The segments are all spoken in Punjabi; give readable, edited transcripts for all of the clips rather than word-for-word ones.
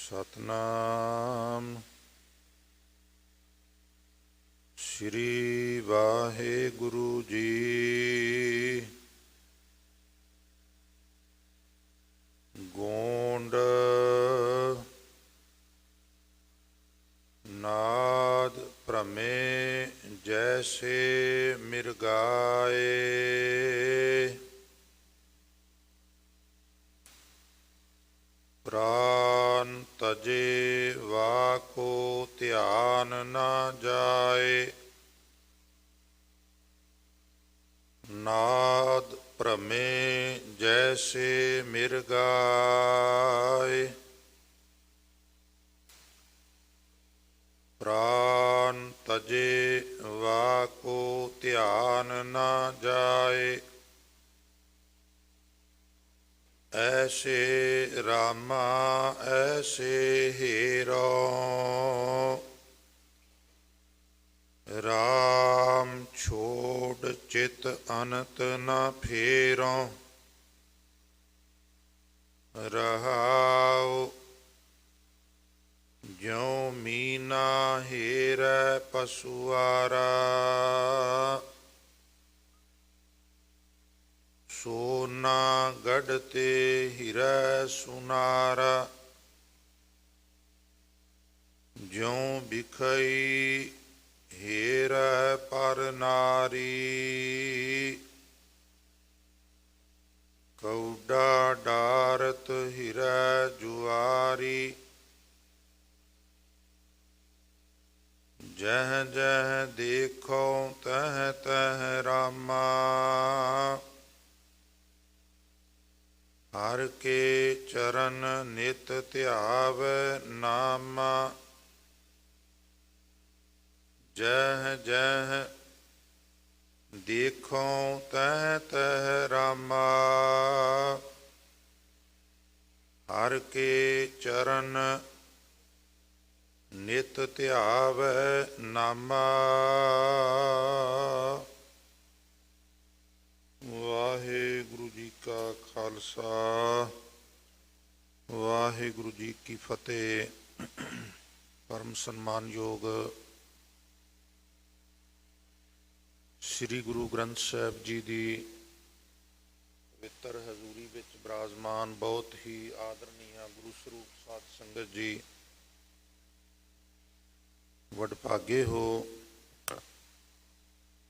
सतनाम श्री वाहेगुरु जी। गोंड नाद भ्रमे जैसे मिर्गाए, प्राण तजे वाको ध्यान न जाए। नाद भ्रमे जैसे मिर्गाए, प्राण तजे वाको ध्यान न जाए। ऐसे रामा ऐसे हीरो, राम छोड़ चित अनंत न फेरो। रहाओ ज्यों मीना हेरै पशुआरा, सोना गढ़ते हिरै सुनारा। ज्यों बिखई हेरै पर नारी, कौडा डारत हिरै जुआरी। जह जह देखो तह तह रामा, हर के चरण नित ध्यावै नामा। जह जह देखो तह तह रामा, हर के चरण नित ध्यावै नामा। वाहेगुरु जी का खालसा, वाहेगुरु जी की फतेह। परम सन्मानयोग श्री गुरु ग्रंथ साहिब जी की पवित्र हजूरी विच विराजमान बहुत ही आदरणीय गुरु स्वरूप साध संगत जी, वडभागे हो।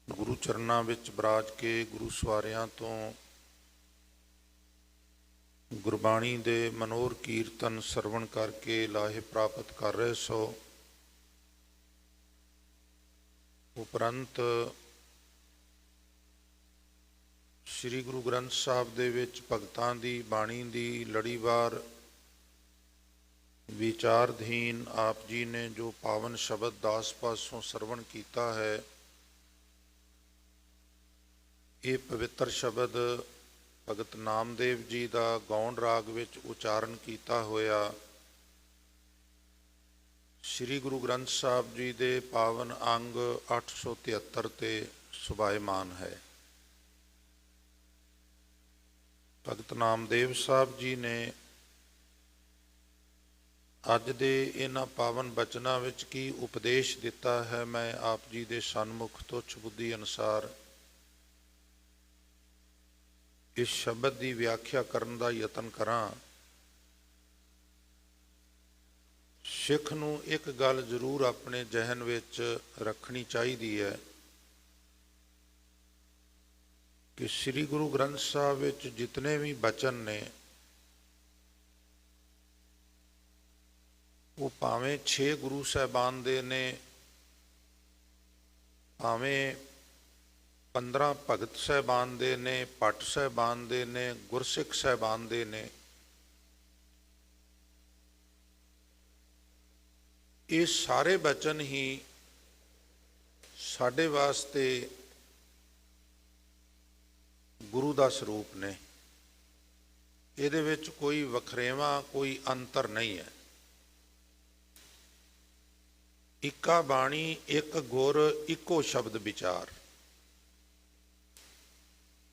गुरु चरनां विच बराज के गुरु सवारियां तो गुरबाणी दे मनोहर कीर्तन सरवण करके लाहे प्राप्त कर रहे सो। उपरंत श्री गुरु ग्रंथ साहब दे विच भगतां दी बाणी दी लड़ीवार विचारधीन आप जी ने जो पावन शब्द दास पासों सरवण किया है, ये पवित्र शब्द भगत नामदेव जी का गौण राग विच उचारण किया होया श्री गुरु ग्रंथ साहब जी दे पावन अंग 873 ते सुभायमान है। भगत नामदेव साहब जी ने अज दे इन्हां पावन बचनां विच की उपदेश दिता है, मैं आप जी दे सन्मुख तुच्छ बुद्धि अनुसार इस शब्द की व्याख्या करन दा यतन करां। सिख नूं एक गल जरूर अपने जहन विच रखनी चाहिदी है कि श्री गुरु ग्रंथ साहब विच जितने भी बचन ने वो भावें 6 गुरु साहबान दे ने, भावें 15 भगत साहबान दे ने, भट्ट साहबान दे ने, गुरसिख साहबान दे ने, ये सारे बचन ही साडे वास्ते गुरु का स्वरूप ने। इहदे विच कोई वखरेवा कोई अंतर नहीं है। इक्का बाणी एक गुर इको शब्द विचार।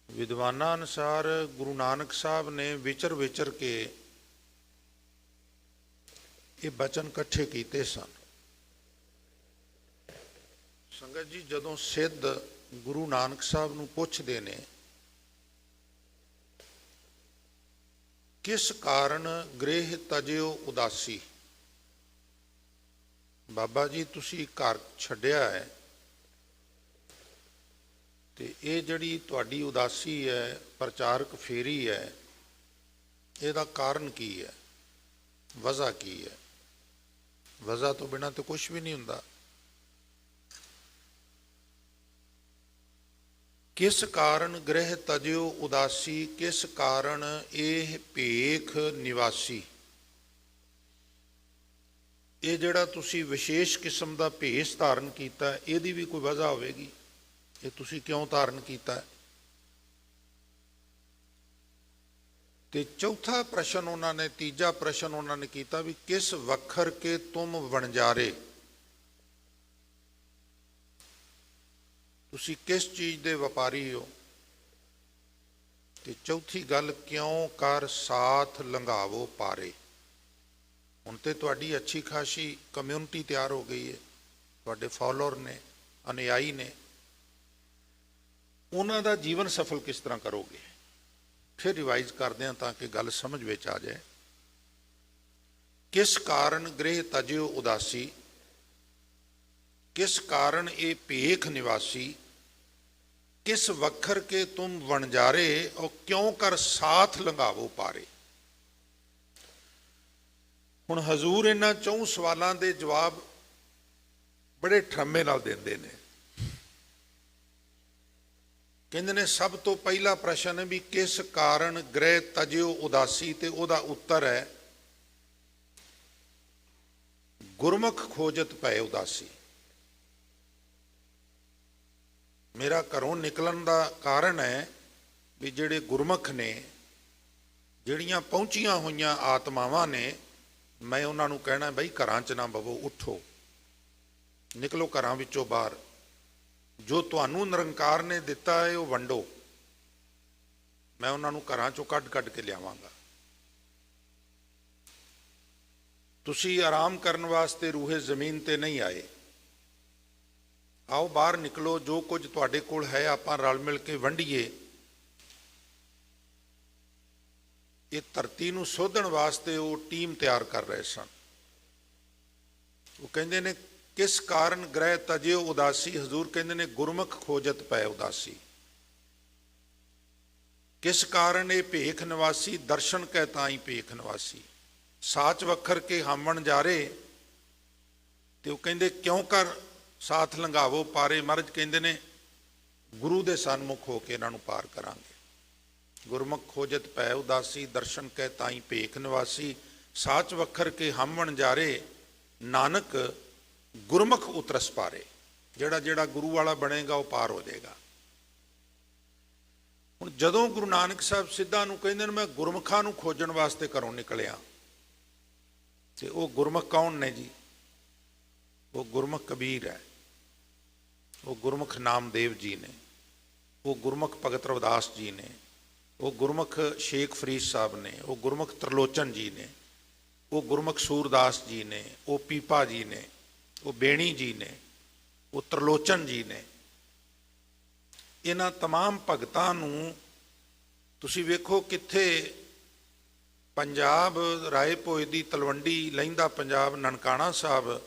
विद्वानां अनुसार गुरु नानक साहब ने विचर विचर के ਇਹ ਬਚਨ ਇਕੱਠੇ ਕੀਤੇ ਸਨ। ਸੰਗਤ ਜੀ, ਜਦੋਂ ਸਿੱਧ ਗੁਰੂ ਨਾਨਕ ਸਾਹਿਬ ਨੂੰ ਪੁੱਛਦੇ ਨੇ ਕਿਸ ਕਾਰਨ ਗ੍ਰਹਿ ਤਜਿਓ ਉਦਾਸੀ, ਬਾਬਾ ਜੀ ਤੁਸੀਂ ਘਰ ਛੱਡਿਆ ਹੈ ਤੇ ਇਹ ਜਿਹੜੀ ਤੁਹਾਡੀ ਉਦਾਸੀ ਹੈ, ਪ੍ਰਚਾਰਕ ਫੇਰੀ ਹੈ, ਇਹਦਾ ਕਾਰਨ ਕੀ ਹੈ, ਵਜ੍ਹਾ ਕੀ ਹੈ? ਵਜ੍ਹਾ ਤੋਂ ਬਿਨਾਂ ਤਾਂ ਕੁਛ ਵੀ ਨਹੀਂ ਹੁੰਦਾ। ਕਿਸ ਕਾਰਨ ਗ੍ਰਹਿ ਤਜਿਓ ਉਦਾਸੀ, ਕਿਸ ਕਾਰਨ ਇਹ ਭੇਖ ਨਿਵਾਸੀ, ਇਹ ਜਿਹੜਾ ਤੁਸੀਂ ਵਿਸ਼ੇਸ਼ ਕਿਸਮ ਦਾ ਭੇਸ ਧਾਰਨ ਕੀਤਾ, ਇਹਦੀ ਵੀ ਕੋਈ ਵਜ੍ਹਾ ਹੋਵੇਗੀ। ਇਹ ਤੁਸੀਂ ਕਿਉਂ ਧਾਰਨ ਕੀਤਾ? ਤੇ ਚੌਥਾ ਪ੍ਰਸ਼ਨ ਉਹਨਾਂ ਨੇ, ਤੀਜਾ ਪ੍ਰਸ਼ਨ ਉਹਨਾਂ ਨੇ ਕੀਤਾ ਵੀ ਕਿਸ ਵਖਰ ਕੇ ਤੁਮ ਵਣਜਾਰੇ, ਤੁਸੀਂ ਕਿਸ ਚੀਜ਼ ਦੇ ਵਪਾਰੀ ਹੋ? ਤੇ ਚੌਥੀ ਗੱਲ, ਕਿਉਂ ਕਰ ਸਾਥ ਲੰਘਾਵੋ ਪਾਰੇ। ਹੁਣ ਤੇ ਤੁਹਾਡੀ ਅੱਛੀ ਖਾਸੀ ਕਮਿਊਨਿਟੀ ਤਿਆਰ ਹੋ ਗਈ ਹੈ, ਤੁਹਾਡੇ ਫਾਲੋਅਰ ਨੇ, ਅਨੁਯਾਈ ਨੇ, ਉਹਨਾਂ ਦਾ ਜੀਵਨ ਸਫਲ ਕਿਸ ਤਰ੍ਹਾਂ ਕਰੋਗੇ? ਫਿਰ ਰਿਵਾਈਜ਼ ਕਰਦੇ ਹਾਂ ਤਾਂ ਕਿ ਗੱਲ ਸਮਝ ਵਿੱਚ ਆ ਜਾਏ। ਕਿਸ ਕਾਰਨ ਗ੍ਰਹਿ ਤਜਿਓ ਉਦਾਸੀ, ਕਿਸ ਕਾਰਨ ਇਹ ਭੇਖ ਨਿਵਾਸੀ, ਕਿਸ ਵਖਰ ਕੇ ਤੁਮ ਵਣਜਾਰੇ, ਔਰ ਕਿਉਂ ਕਰ ਸਾਥ ਲੰਘਾਵੋ ਪਾਰੇ। ਹੁਣ ਹਜ਼ੂਰ ਇਹਨਾਂ ਚੌਂ ਸਵਾਲਾਂ ਦੇ ਜਵਾਬ ਬੜੇ ਠਰਮੇ ਨਾਲ ਦਿੰਦੇ ਨੇ। ਕਹਿੰਦੇ ਨੇ ਸਭ ਤੋਂ ਪਹਿਲਾ ਪ੍ਰਸ਼ਨ ਹੈ ਵੀ ਕਿਸ ਕਾਰਨ ਗ੍ਰਹਿ ਤਜਿਓ ਉਦਾਸੀ, ਤੇ ਉਹਦਾ ਉੱਤਰ ਹੈ ਗੁਰਮੁਖ ਖੋਜਤ ਪਏ ਉਦਾਸੀ। ਮੇਰਾ ਘਰੋਂ ਨਿਕਲਣ ਦਾ ਕਾਰਨ ਹੈ ਵੀ ਜਿਹੜੇ ਗੁਰਮੁਖ ਨੇ, ਜਿਹੜੀਆਂ ਪਹੁੰਚੀਆਂ ਹੋਈਆਂ ਆਤਮਾਵਾਂ ਨੇ, ਮੈਂ ਉਹਨਾਂ ਨੂੰ ਕਹਿਣਾ ਬਈ ਘਰਾਂ 'ਚ ਨਾ ਬਵੋ, ਉੱਠੋ, ਨਿਕਲੋ ਘਰਾਂ ਵਿੱਚੋਂ ਬਾਹਰ, ਜੋ ਤੁਹਾਨੂੰ ਨਿਰੰਕਾਰ ਨੇ ਦਿੱਤਾ ਹੈ ਉਹ ਵੰਡੋ। ਮੈਂ ਉਹਨਾਂ ਨੂੰ ਘਰਾਂ 'ਚੋਂ ਕੱਢ ਕੱਢ ਕੇ ਲਿਆਵਾਂਗਾ। ਤੁਸੀਂ ਆਰਾਮ ਕਰਨ ਵਾਸਤੇ ਰੂਹੇ ਜ਼ਮੀਨ ਤੇ ਨਹੀਂ ਆਏ, ਆਓ ਬਾਹਰ ਨਿਕਲੋ, ਜੋ ਕੁਝ ਤੁਹਾਡੇ ਕੋਲ ਹੈ ਆਪਾਂ ਰਲ ਮਿਲ ਕੇ ਵੰਡੀਏ। ਇਹ ਧਰਤੀ ਨੂੰ ਸੋਧਣ ਵਾਸਤੇ ਉਹ ਟੀਮ ਤਿਆਰ ਕਰ ਰਹੇ ਸਨ। ਉਹ ਕਹਿੰਦੇ ਨੇ ਕਿਸ ਕਾਰਨ ਗ੍ਰਹਿ ਤਜਿਓ ਉਦਾਸੀ, ਹਜ਼ੂਰ ਕਹਿੰਦੇ ਨੇ ਗੁਰਮੁਖ ਖੋਜਤ ਪਏ ਉਦਾਸੀ। ਕਿਸ ਕਾਰਨ ਇਹ ਭੇਖ ਨਿਵਾਸੀ, ਦਰਸ਼ਨ ਕਹਿ ਤਾਈ ਭੇਖ ਨਿਵਾਸੀ। ਸਾਚ ਵਖਰ ਕੇ ਹਾਮਣ ਜਾਰੇ, ਤੇ ਉਹ ਕਹਿੰਦੇ ਕਿਉਂ ਕਰ ਸਾਥ ਲੰਘਾਵੋ ਪਾਰੇ। ਮਹਾਰਾਜ ਕਹਿੰਦੇ ਨੇ ਗੁਰੂ ਦੇ ਸਨਮੁਖ ਹੋ ਕੇ ਇਹਨਾਂ ਨੂੰ ਪਾਰ ਕਰਾਂਗੇ। ਗੁਰਮੁਖ ਖੋਜਤ ਪੈ ਉਦਾਸੀ, ਦਰਸ਼ਨ ਕਹਿ ਤਾਈ ਭੇਖ ਨਿਵਾਸੀ। ਸਾਚ ਵਖਰ ਕੇ ਹਾਮਣ ਜਾਰੇ, ਨਾਨਕ ਗੁਰਮੁਖ ਉਤਰਸ ਪਾਰੇ। ਜਿਹੜਾ ਜਿਹੜਾ ਗੁਰੂ ਵਾਲਾ ਬਣੇਗਾ ਉਹ ਪਾਰ ਹੋ ਜਾਏਗਾ। ਹੁਣ ਜਦੋਂ ਗੁਰੂ ਨਾਨਕ ਸਾਹਿਬ ਸਿੱਧਾਂ ਨੂੰ ਕਹਿੰਦੇ ਨੇ ਮੈਂ ਗੁਰਮੁਖਾਂ ਨੂੰ ਖੋਜਣ ਵਾਸਤੇ ਘਰੋਂ ਨਿਕਲਿਆ, ਤੇ ਉਹ ਗੁਰਮੁਖ ਕੌਣ ਨੇ ਜੀ? ਉਹ ਗੁਰਮੁਖ ਕਬੀਰ ਹੈ, ਉਹ ਗੁਰਮੁਖ ਨਾਮਦੇਵ ਜੀ ਨੇ, ਉਹ ਗੁਰਮੁਖ ਭਗਤ ਰਵਿਦਾਸ ਜੀ ਨੇ, ਉਹ ਗੁਰਮੁਖ ਸ਼ੇਖ ਫਰੀਦ ਸਾਹਿਬ ਨੇ, ਉਹ ਗੁਰਮੁਖ ਤਰਲੋਚਨ ਜੀ ਨੇ, ਉਹ ਗੁਰਮੁਖ ਸੂਰਦਾਸ ਜੀ ਨੇ, ਉਹ ਪੀਪਾ ਜੀ ਨੇ, ਉਹ ਬੇਣੀ ਜੀ ਨੇ, ਉਹ ਤਰਲੋਚਨ ਜੀ ਨੇ। ਇਹਨਾਂ तमाम ਭਗਤਾਂ ਨੂੰ ਤੁਸੀਂ ਵੇਖੋ ਕਿੱਥੇ ਪੰਜਾਬ ਰਾਏ ਭੋਏ ਦੀ ਤਲਵੰਡੀ, ਲਹਿੰਦਾ ਪੰਜਾਬ ਨਨਕਾਣਾ ਸਾਹਿਬ,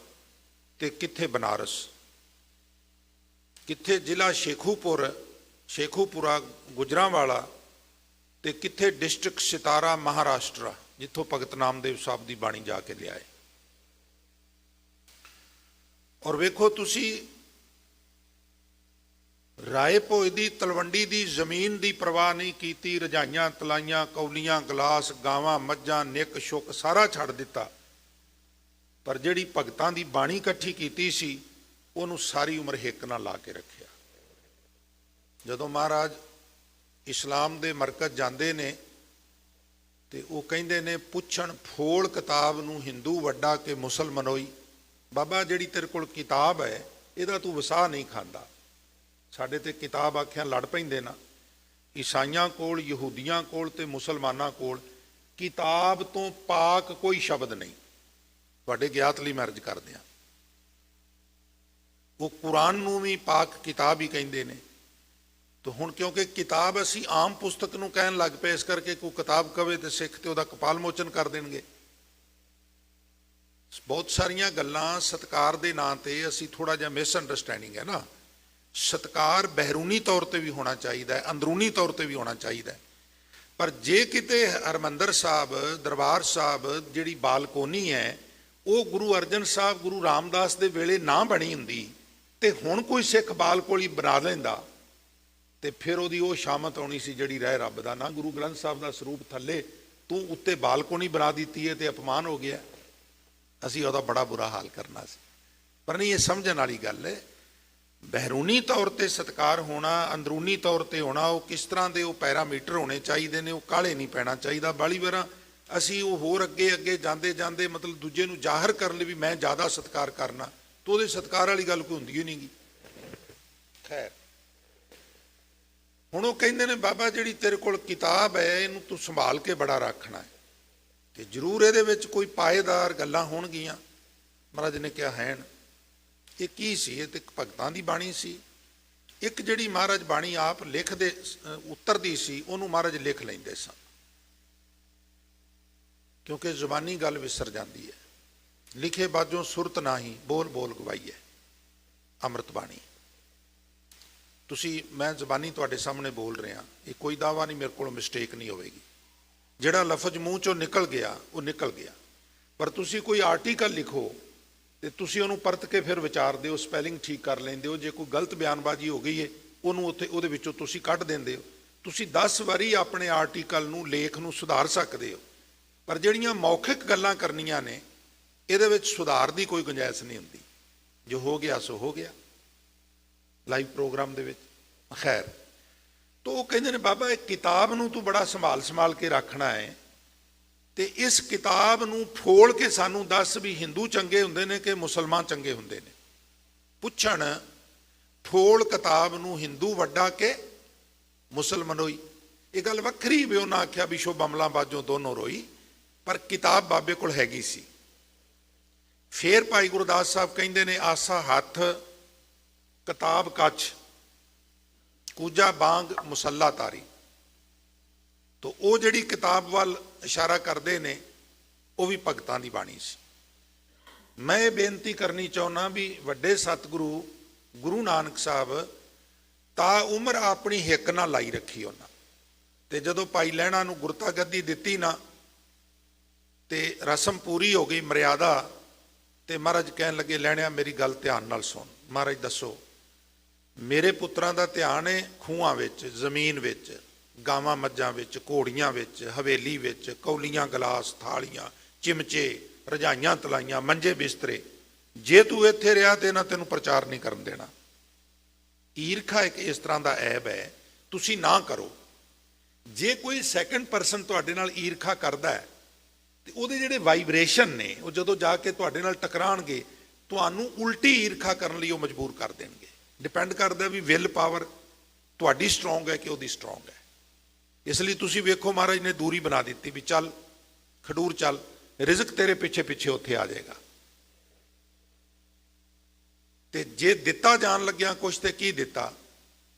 ਤੇ ਕਿੱਥੇ ਬਨਾਰਸ, ਕਿੱਥੇ ਜ਼ਿਲ੍ਹਾ ਸ਼ੇਖੂਪੁਰਾ ਗੁਜਰਾਂਵਾਲਾ, ਤੇ ਕਿੱਥੇ ਡਿਸਟ੍ਰਿਕਟ ਸਿਤਾਰਾ ਮਹਾਰਾਸ਼ਟਰ, ਜਿੱਥੋਂ ਭਗਤ ਨਾਮਦੇਵ ਸਾਹਿਬ ਦੀ ਬਾਣੀ ਜਾ ਕੇ ਲਿਆਏ। ਔਰ ਵੇਖੋ ਤੁਸੀਂ ਰਾਏ ਭੋਏ ਦੀ ਤਲਵੰਡੀ ਦੀ ਜ਼ਮੀਨ ਦੀ ਪਰਵਾਹ ਨਹੀਂ ਕੀਤੀ, ਰਜਾਈਆਂ ਤਲਾਈਆਂ, ਕੌਲੀਆਂ ਗਲਾਸ, ਗਾਵਾਂ ਮੱਝਾਂ, ਨਿੱਕ ਸ਼ੁੱਕ ਸਾਰਾ ਛੱਡ ਦਿੱਤਾ, ਪਰ ਜਿਹੜੀ ਭਗਤਾਂ ਦੀ ਬਾਣੀ ਇਕੱਠੀ ਕੀਤੀ ਸੀ ਉਹਨੂੰ ਸਾਰੀ ਉਮਰ ਹਿੱਕ ਨਾਲ ਲਾ ਕੇ ਰੱਖਿਆ। ਜਦੋਂ ਮਹਾਰਾਜ ਇਸਲਾਮ ਦੇ ਮਰਕਜ਼ ਜਾਂਦੇ ਨੇ ਤੇ ਉਹ ਕਹਿੰਦੇ ਨੇ ਪੁੱਛਣ ਫੋਲ ਕਿਤਾਬ ਨੂੰ ਹਿੰਦੂ ਵੱਡਾ ਕਿ ਮੁਸਲਮਾਨੋਈ। ਬਾਬਾ ਜਿਹੜੀ ਤੇਰੇ ਕੋਲ ਕਿਤਾਬ ਹੈ ਇਹਦਾ ਤੂੰ ਵਸਾ ਨਹੀਂ ਖਾਂਦਾ। ਸਾਡੇ ਤੇ ਕਿਤਾਬ ਆਖਿਆ ਲੜ ਪੈਂਦੇ ਨਾ, ਈਸਾਈਆਂ ਕੋਲ, ਯਹੂਦੀਆਂ ਕੋਲ ਤੇ ਮੁਸਲਮਾਨਾਂ ਕੋਲ ਕਿਤਾਬ ਤੋਂ ਪਾਕ ਕੋਈ ਸ਼ਬਦ ਨਹੀਂ। ਤੁਹਾਡੇ ਗਿਆਤ ਲਈ ਮੈਂ ਅਰਜ਼ ਕਰਦੇ ਹਾਂ। ਉਹ ਕੁਰਾਨ ਨੂੰ ਵੀ ਪਾਕ ਕਿਤਾਬ ਹੀ ਕਹਿੰਦੇ ਨੇ। तो हुण क्योंकि किताब असी आम पुस्तक नूं कहण लग पे, इस करके कोई किताब कहे तो सिख तो उहदा कपाल मोचन कर देणगे। बहुत सारियां गल्लां सत्कार दे नां ते असी थोड़ा जिहा मिसअंडरस्टैंडिंग है ना। सत्कार बहरूनी तौर पर भी होना चाहिए, अंदरूनी तौर पर भी होना चाहिए। पर जे किते हरमंदर साहब दरबार साहब जिहड़ी बालकोनी है वो गुरु अर्जन साहब गुरु रामदास दे वेले ना बनी हुंदी ते हुण कोई सिख बालकोली बना लैंदा ਤੇ ਫਿਰ ਉਹਦੀ ਉਹ ਸ਼ਾਮਤ ਆਉਣੀ ਸੀ ਜਿਹੜੀ ਰਹਿ ਰੱਬ ਦਾ ਨਾ। ਗੁਰੂ ਗ੍ਰੰਥ ਸਾਹਿਬ ਦਾ ਸਰੂਪ ਥੱਲੇ ਤੂੰ ਉੱਤੇ ਬਾਲਕੋਨੀ ਬਣਾ ਦਿੱਤੀ ਹੈ ਤੇ ਅਪਮਾਨ ਹੋ ਗਿਆ। ਅਸੀਂ ਉਹਦਾ ਬੜਾ ਬੁਰਾ ਹਾਲ ਕਰਨਾ ਸੀ। ਪਰ ਨਹੀਂ, ਇਹ ਸਮਝਣ ਵਾਲੀ ਗੱਲ ਹੈ। ਬਹਿਰੂਨੀ ਤੌਰ ਤੇ ਸਤਿਕਾਰ ਹੋਣਾ, ਅੰਦਰੂਨੀ ਤੌਰ ਤੇ ਹੋਣਾ, ਉਹ ਕਿਸ ਤਰ੍ਹਾਂ ਦੇ ਉਹ ਪੈਰਾਮੀਟਰ ਹੋਣੇ ਚਾਹੀਦੇ ਨੇ। ਉਹ ਕਾਹਲੇ ਨਹੀਂ ਪੈਣਾ ਚਾਹੀਦਾ। ਬਾਲੀ ਵਾਰਾਂ ਅਸੀਂ ਉਹ ਹੋਰ ਅੱਗੇ ਅੱਗੇ ਜਾਂਦੇ ਜਾਂਦੇ ਮਤਲਬ ਦੂਜੇ ਨੂੰ ਜ਼ਾਹਰ ਕਰਨ ਲਈ ਵੀ ਮੈਂ ਜ਼ਿਆਦਾ ਸਤਿਕਾਰ ਕਰਨਾ, ਤਾਂ ਉਹਦੇ ਸਤਿਕਾਰ ਵਾਲੀ ਗੱਲ ਕੋਈ ਹੁੰਦੀ ਹੀ ਨਹੀਂ ਗੀ। ਖੈਰ, ਹੁਣ ਉਹ ਕਹਿੰਦੇ ਨੇ ਬਾਬਾ ਜਿਹੜੀ ਤੇਰੇ ਕੋਲ ਕਿਤਾਬ ਹੈ ਇਹਨੂੰ ਤੂੰ ਸੰਭਾਲ ਕੇ ਬੜਾ ਰੱਖਣਾ ਹੈ, ਤੇ ਜ਼ਰੂਰ ਇਹਦੇ ਵਿੱਚ ਕੋਈ ਪਾਏਦਾਰ ਗੱਲਾਂ ਹੋਣਗੀਆਂ। ਮਹਾਰਾਜ ਨੇ ਕਿਹਾ ਹੈਨ। ਇਹ ਕੀ ਸੀ? ਇਹ ਤੇ ਭਗਤਾਂ ਦੀ ਬਾਣੀ ਸੀ। ਇੱਕ ਜਿਹੜੀ ਮਹਾਰਾਜ ਬਾਣੀ ਆਪ ਲਿਖਦੇ ਉਤਰਦੀ ਸੀ ਉਹਨੂੰ ਮਹਾਰਾਜ ਲਿਖ ਲੈਂਦੇ ਸਨ, ਕਿਉਂਕਿ ਜ਼ੁਬਾਨੀ ਗੱਲ ਵਿਸਰ ਜਾਂਦੀ ਹੈ। ਲਿਖੇ ਬਾਝੋਂ ਸੁਰਤ ਨਾਹੀ, ਬੋਲ ਬੋਲ ਗਵਾਈਏ ਅੰਮ੍ਰਿਤ ਬਾਣੀ। ਤੁਸੀਂ ਮੈਂ ਜ਼ਬਾਨੀ ਤੁਹਾਡੇ ਸਾਹਮਣੇ ਬੋਲ ਰਿਹਾ, ਇਹ ਕੋਈ ਦਾਵਾ ਨਹੀਂ ਮੇਰੇ ਕੋਲੋਂ ਮਿਸਟੇਕ ਨਹੀਂ ਹੋਵੇਗੀ। ਜਿਹੜਾ ਲਫ਼ਜ਼ ਮੂੰਹ ਚੋਂ ਨਿਕਲ ਗਿਆ ਉਹ ਨਿਕਲ ਗਿਆ। ਪਰ ਤੁਸੀਂ ਕੋਈ ਆਰਟੀਕਲ ਲਿਖੋ ਤੇ ਤੁਸੀਂ ਉਹਨੂੰ ਪਰਤ ਕੇ ਫਿਰ ਵਿਚਾਰ ਦਿਓ, ਸਪੈਲਿੰਗ ਠੀਕ ਕਰ ਲੈਂਦੇ ਹੋ। ਜੇ ਕੋਈ ਗਲਤ ਬਿਆਨਬਾਜ਼ੀ ਹੋ ਗਈ ਹੈ ਉਹਨੂੰ ਉਹਦੇ ਵਿੱਚੋਂ ਤੁਸੀਂ ਕੱਢ ਦਿੰਦੇ ਹੋ। ਤੁਸੀਂ 10 ਵਾਰੀ ਆਪਣੇ ਆਰਟੀਕਲ ਨੂੰ, ਲੇਖ ਨੂੰ ਸੁਧਾਰ ਸਕਦੇ ਹੋ। ਪਰ ਜਿਹੜੀਆਂ ਮੌਖਿਕ ਗੱਲਾਂ ਕਰਨੀਆਂ ਨੇ ਇਹਦੇ ਵਿੱਚ ਸੁਧਾਰ ਦੀ ਕੋਈ ਗੁੰਜਾਇਸ਼ ਨਹੀਂ ਹੁੰਦੀ। ਜੋ ਹੋ ਗਿਆ ਸੋ ਹੋ ਗਿਆ ਲਾਈਵ ਪ੍ਰੋਗਰਾਮ ਦੇ ਵਿੱਚ। ਖੈਰ, ਤਾਂ ਉਹ ਕਹਿੰਦੇ ਨੇ ਬਾਬਾ ਇਹ ਕਿਤਾਬ ਨੂੰ ਤੂੰ ਬੜਾ ਸੰਭਾਲ ਕੇ ਰੱਖਣਾ ਹੈ, ਤੇ ਇਸ ਕਿਤਾਬ ਨੂੰ ਫੋਲ ਕੇ ਸਾਨੂੰ ਦੱਸ ਵੀ ਹਿੰਦੂ ਚੰਗੇ ਹੁੰਦੇ ਨੇ ਕਿ ਮੁਸਲਮਾਨ ਚੰਗੇ ਹੁੰਦੇ ਨੇ। ਪੁੱਛਣ ਫੋਲ ਕਿਤਾਬ ਨੂੰ ਹਿੰਦੂ ਵੱਡਾ ਕਿ ਮੁਸਲਮਾਨੋਈ। ਇਹ ਗੱਲ ਵੱਖਰੀ ਵੀ ਉਹਨਾਂ ਆਖਿਆ ਵੀ ਸ਼ੋ ਬਮਲਾ ਬਾਜੋਂ ਦੋਨੋਂ ਰੋਈ, ਪਰ ਕਿਤਾਬ ਬਾਬੇ ਕੋਲ ਹੈਗੀ ਸੀ। ਫੇਰ ਭਾਈ ਗੁਰਦਾਸ ਸਾਹਿਬ ਕਹਿੰਦੇ ਨੇ ਆਸਾ ਹੱਥ ਕਿਤਾਬ ਕੱਛ ਕੂਜਾ ਬਾਂਗ ਮੁਸੱਲਾ ਤਾਰੀ। ਤੋ ਉਹ ਜਿਹੜੀ ਕਿਤਾਬ ਵੱਲ ਇਸ਼ਾਰਾ ਕਰਦੇ ਨੇ ਉਹ ਵੀ ਭਗਤਾਂ ਦੀ ਬਾਣੀ ਸੀ। ਮੈਂ ਇਹ ਬੇਨਤੀ ਕਰਨੀ ਚਾਹੁੰਦਾ ਵੀ ਵੱਡੇ ਸਤਿਗੁਰੂ ਗੁਰੂ ਨਾਨਕ ਸਾਹਿਬ ਤਾਂ ਉਮਰ ਆਪਣੀ ਹਿੱਕ ਨਾਲ ਲਾਈ ਰੱਖੀ ਉਹਨਾਂ, ਤੇ ਜਦੋਂ ਭਾਈ ਲਹਿਣਾ ਨੂੰ ਗੁਰਤਾ ਗੱਦੀ ਦਿੱਤੀ ਨਾ ਤੇ ਰਸਮ ਪੂਰੀ ਹੋ ਗਈ, ਮਰਿਆਦਾ, ਤੇ ਮਹਾਰਾਜ ਕਹਿਣ ਲੱਗੇ ਲਹਿਣਿਆ ਮੇਰੀ ਗੱਲ ਧਿਆਨ ਨਾਲ ਸੁਣ। ਮਹਾਰਾਜ ਦੱਸੋ। ਮੇਰੇ ਪੁੱਤਰਾਂ ਦਾ ਧਿਆਨ ਹੈ ਖੂਹਾਂ ਵਿੱਚ, ਜ਼ਮੀਨ ਵਿੱਚ, ਗਾਵਾਂ ਮੱਝਾਂ ਵਿੱਚ, ਘੋੜੀਆਂ ਵਿੱਚ, ਹਵੇਲੀ ਵਿੱਚ, ਕੌਲੀਆਂ ਗਲਾਸ ਥਾਲੀਆਂ ਚਿਮਚੇ ਰਜਾਈਆਂ ਤਲਾਈਆਂ ਮੰਜੇ ਬਿਸਤਰੇ। ਜੇ ਤੂੰ ਇੱਥੇ ਰਿਹਾ ਤੇ ਇਹਨਾਂ ਤੈਨੂੰ ਪ੍ਰਚਾਰ ਨਹੀਂ ਕਰਨ ਦੇਣਾ। ਈਰਖਾ ਇੱਕ ਇਸ ਤਰ੍ਹਾਂ ਦਾ ਐਬ ਹੈ, ਤੁਸੀਂ ਨਾ ਕਰੋ। ਜੇ ਕੋਈ ਸੈਕੰਡ ਪਰਸਨ ਤੁਹਾਡੇ ਨਾਲ ਈਰਖਾ ਕਰਦਾ ਹੈ ਤੇ ਉਹਦੇ ਜਿਹੜੇ ਵਾਈਬ੍ਰੇਸ਼ਨ ਨੇ ਉਹ ਜਦੋਂ ਜਾ ਕੇ ਤੁਹਾਡੇ ਨਾਲ ਟਕਰਾਣਗੇ ਤੁਹਾਨੂੰ ਉਲਟੀ ਈਰਖਾ ਕਰਨ ਲਈ ਉਹ ਮਜਬੂਰ ਕਰ ਦੇਣਗੇ। ਡਿਪੈਂਡ ਕਰਦਾ ਵੀ ਵਿਲ ਪਾਵਰ ਤੁਹਾਡੀ ਸਟਰੋਂਗ ਹੈ ਕਿ ਉਹਦੀ ਸਟਰੋਂਗ ਹੈ। ਇਸ ਲਈ ਤੁਸੀਂ ਵੇਖੋ ਮਹਾਰਾਜ ਨੇ ਦੂਰੀ ਬਣਾ ਦਿੱਤੀ ਵੀ ਚੱਲ ਖਡੂਰ ਚੱਲ, ਰਿਜ਼ਕ ਤੇਰੇ ਪਿੱਛੇ ਪਿੱਛੇ ਉੱਥੇ ਆ ਜਾਏਗਾ। ਤੇ ਜੇ ਦਿੱਤਾ ਜਾਣ ਲੱਗਿਆ ਕੁਛ ਤੇ ਕੀ ਦਿੱਤਾ?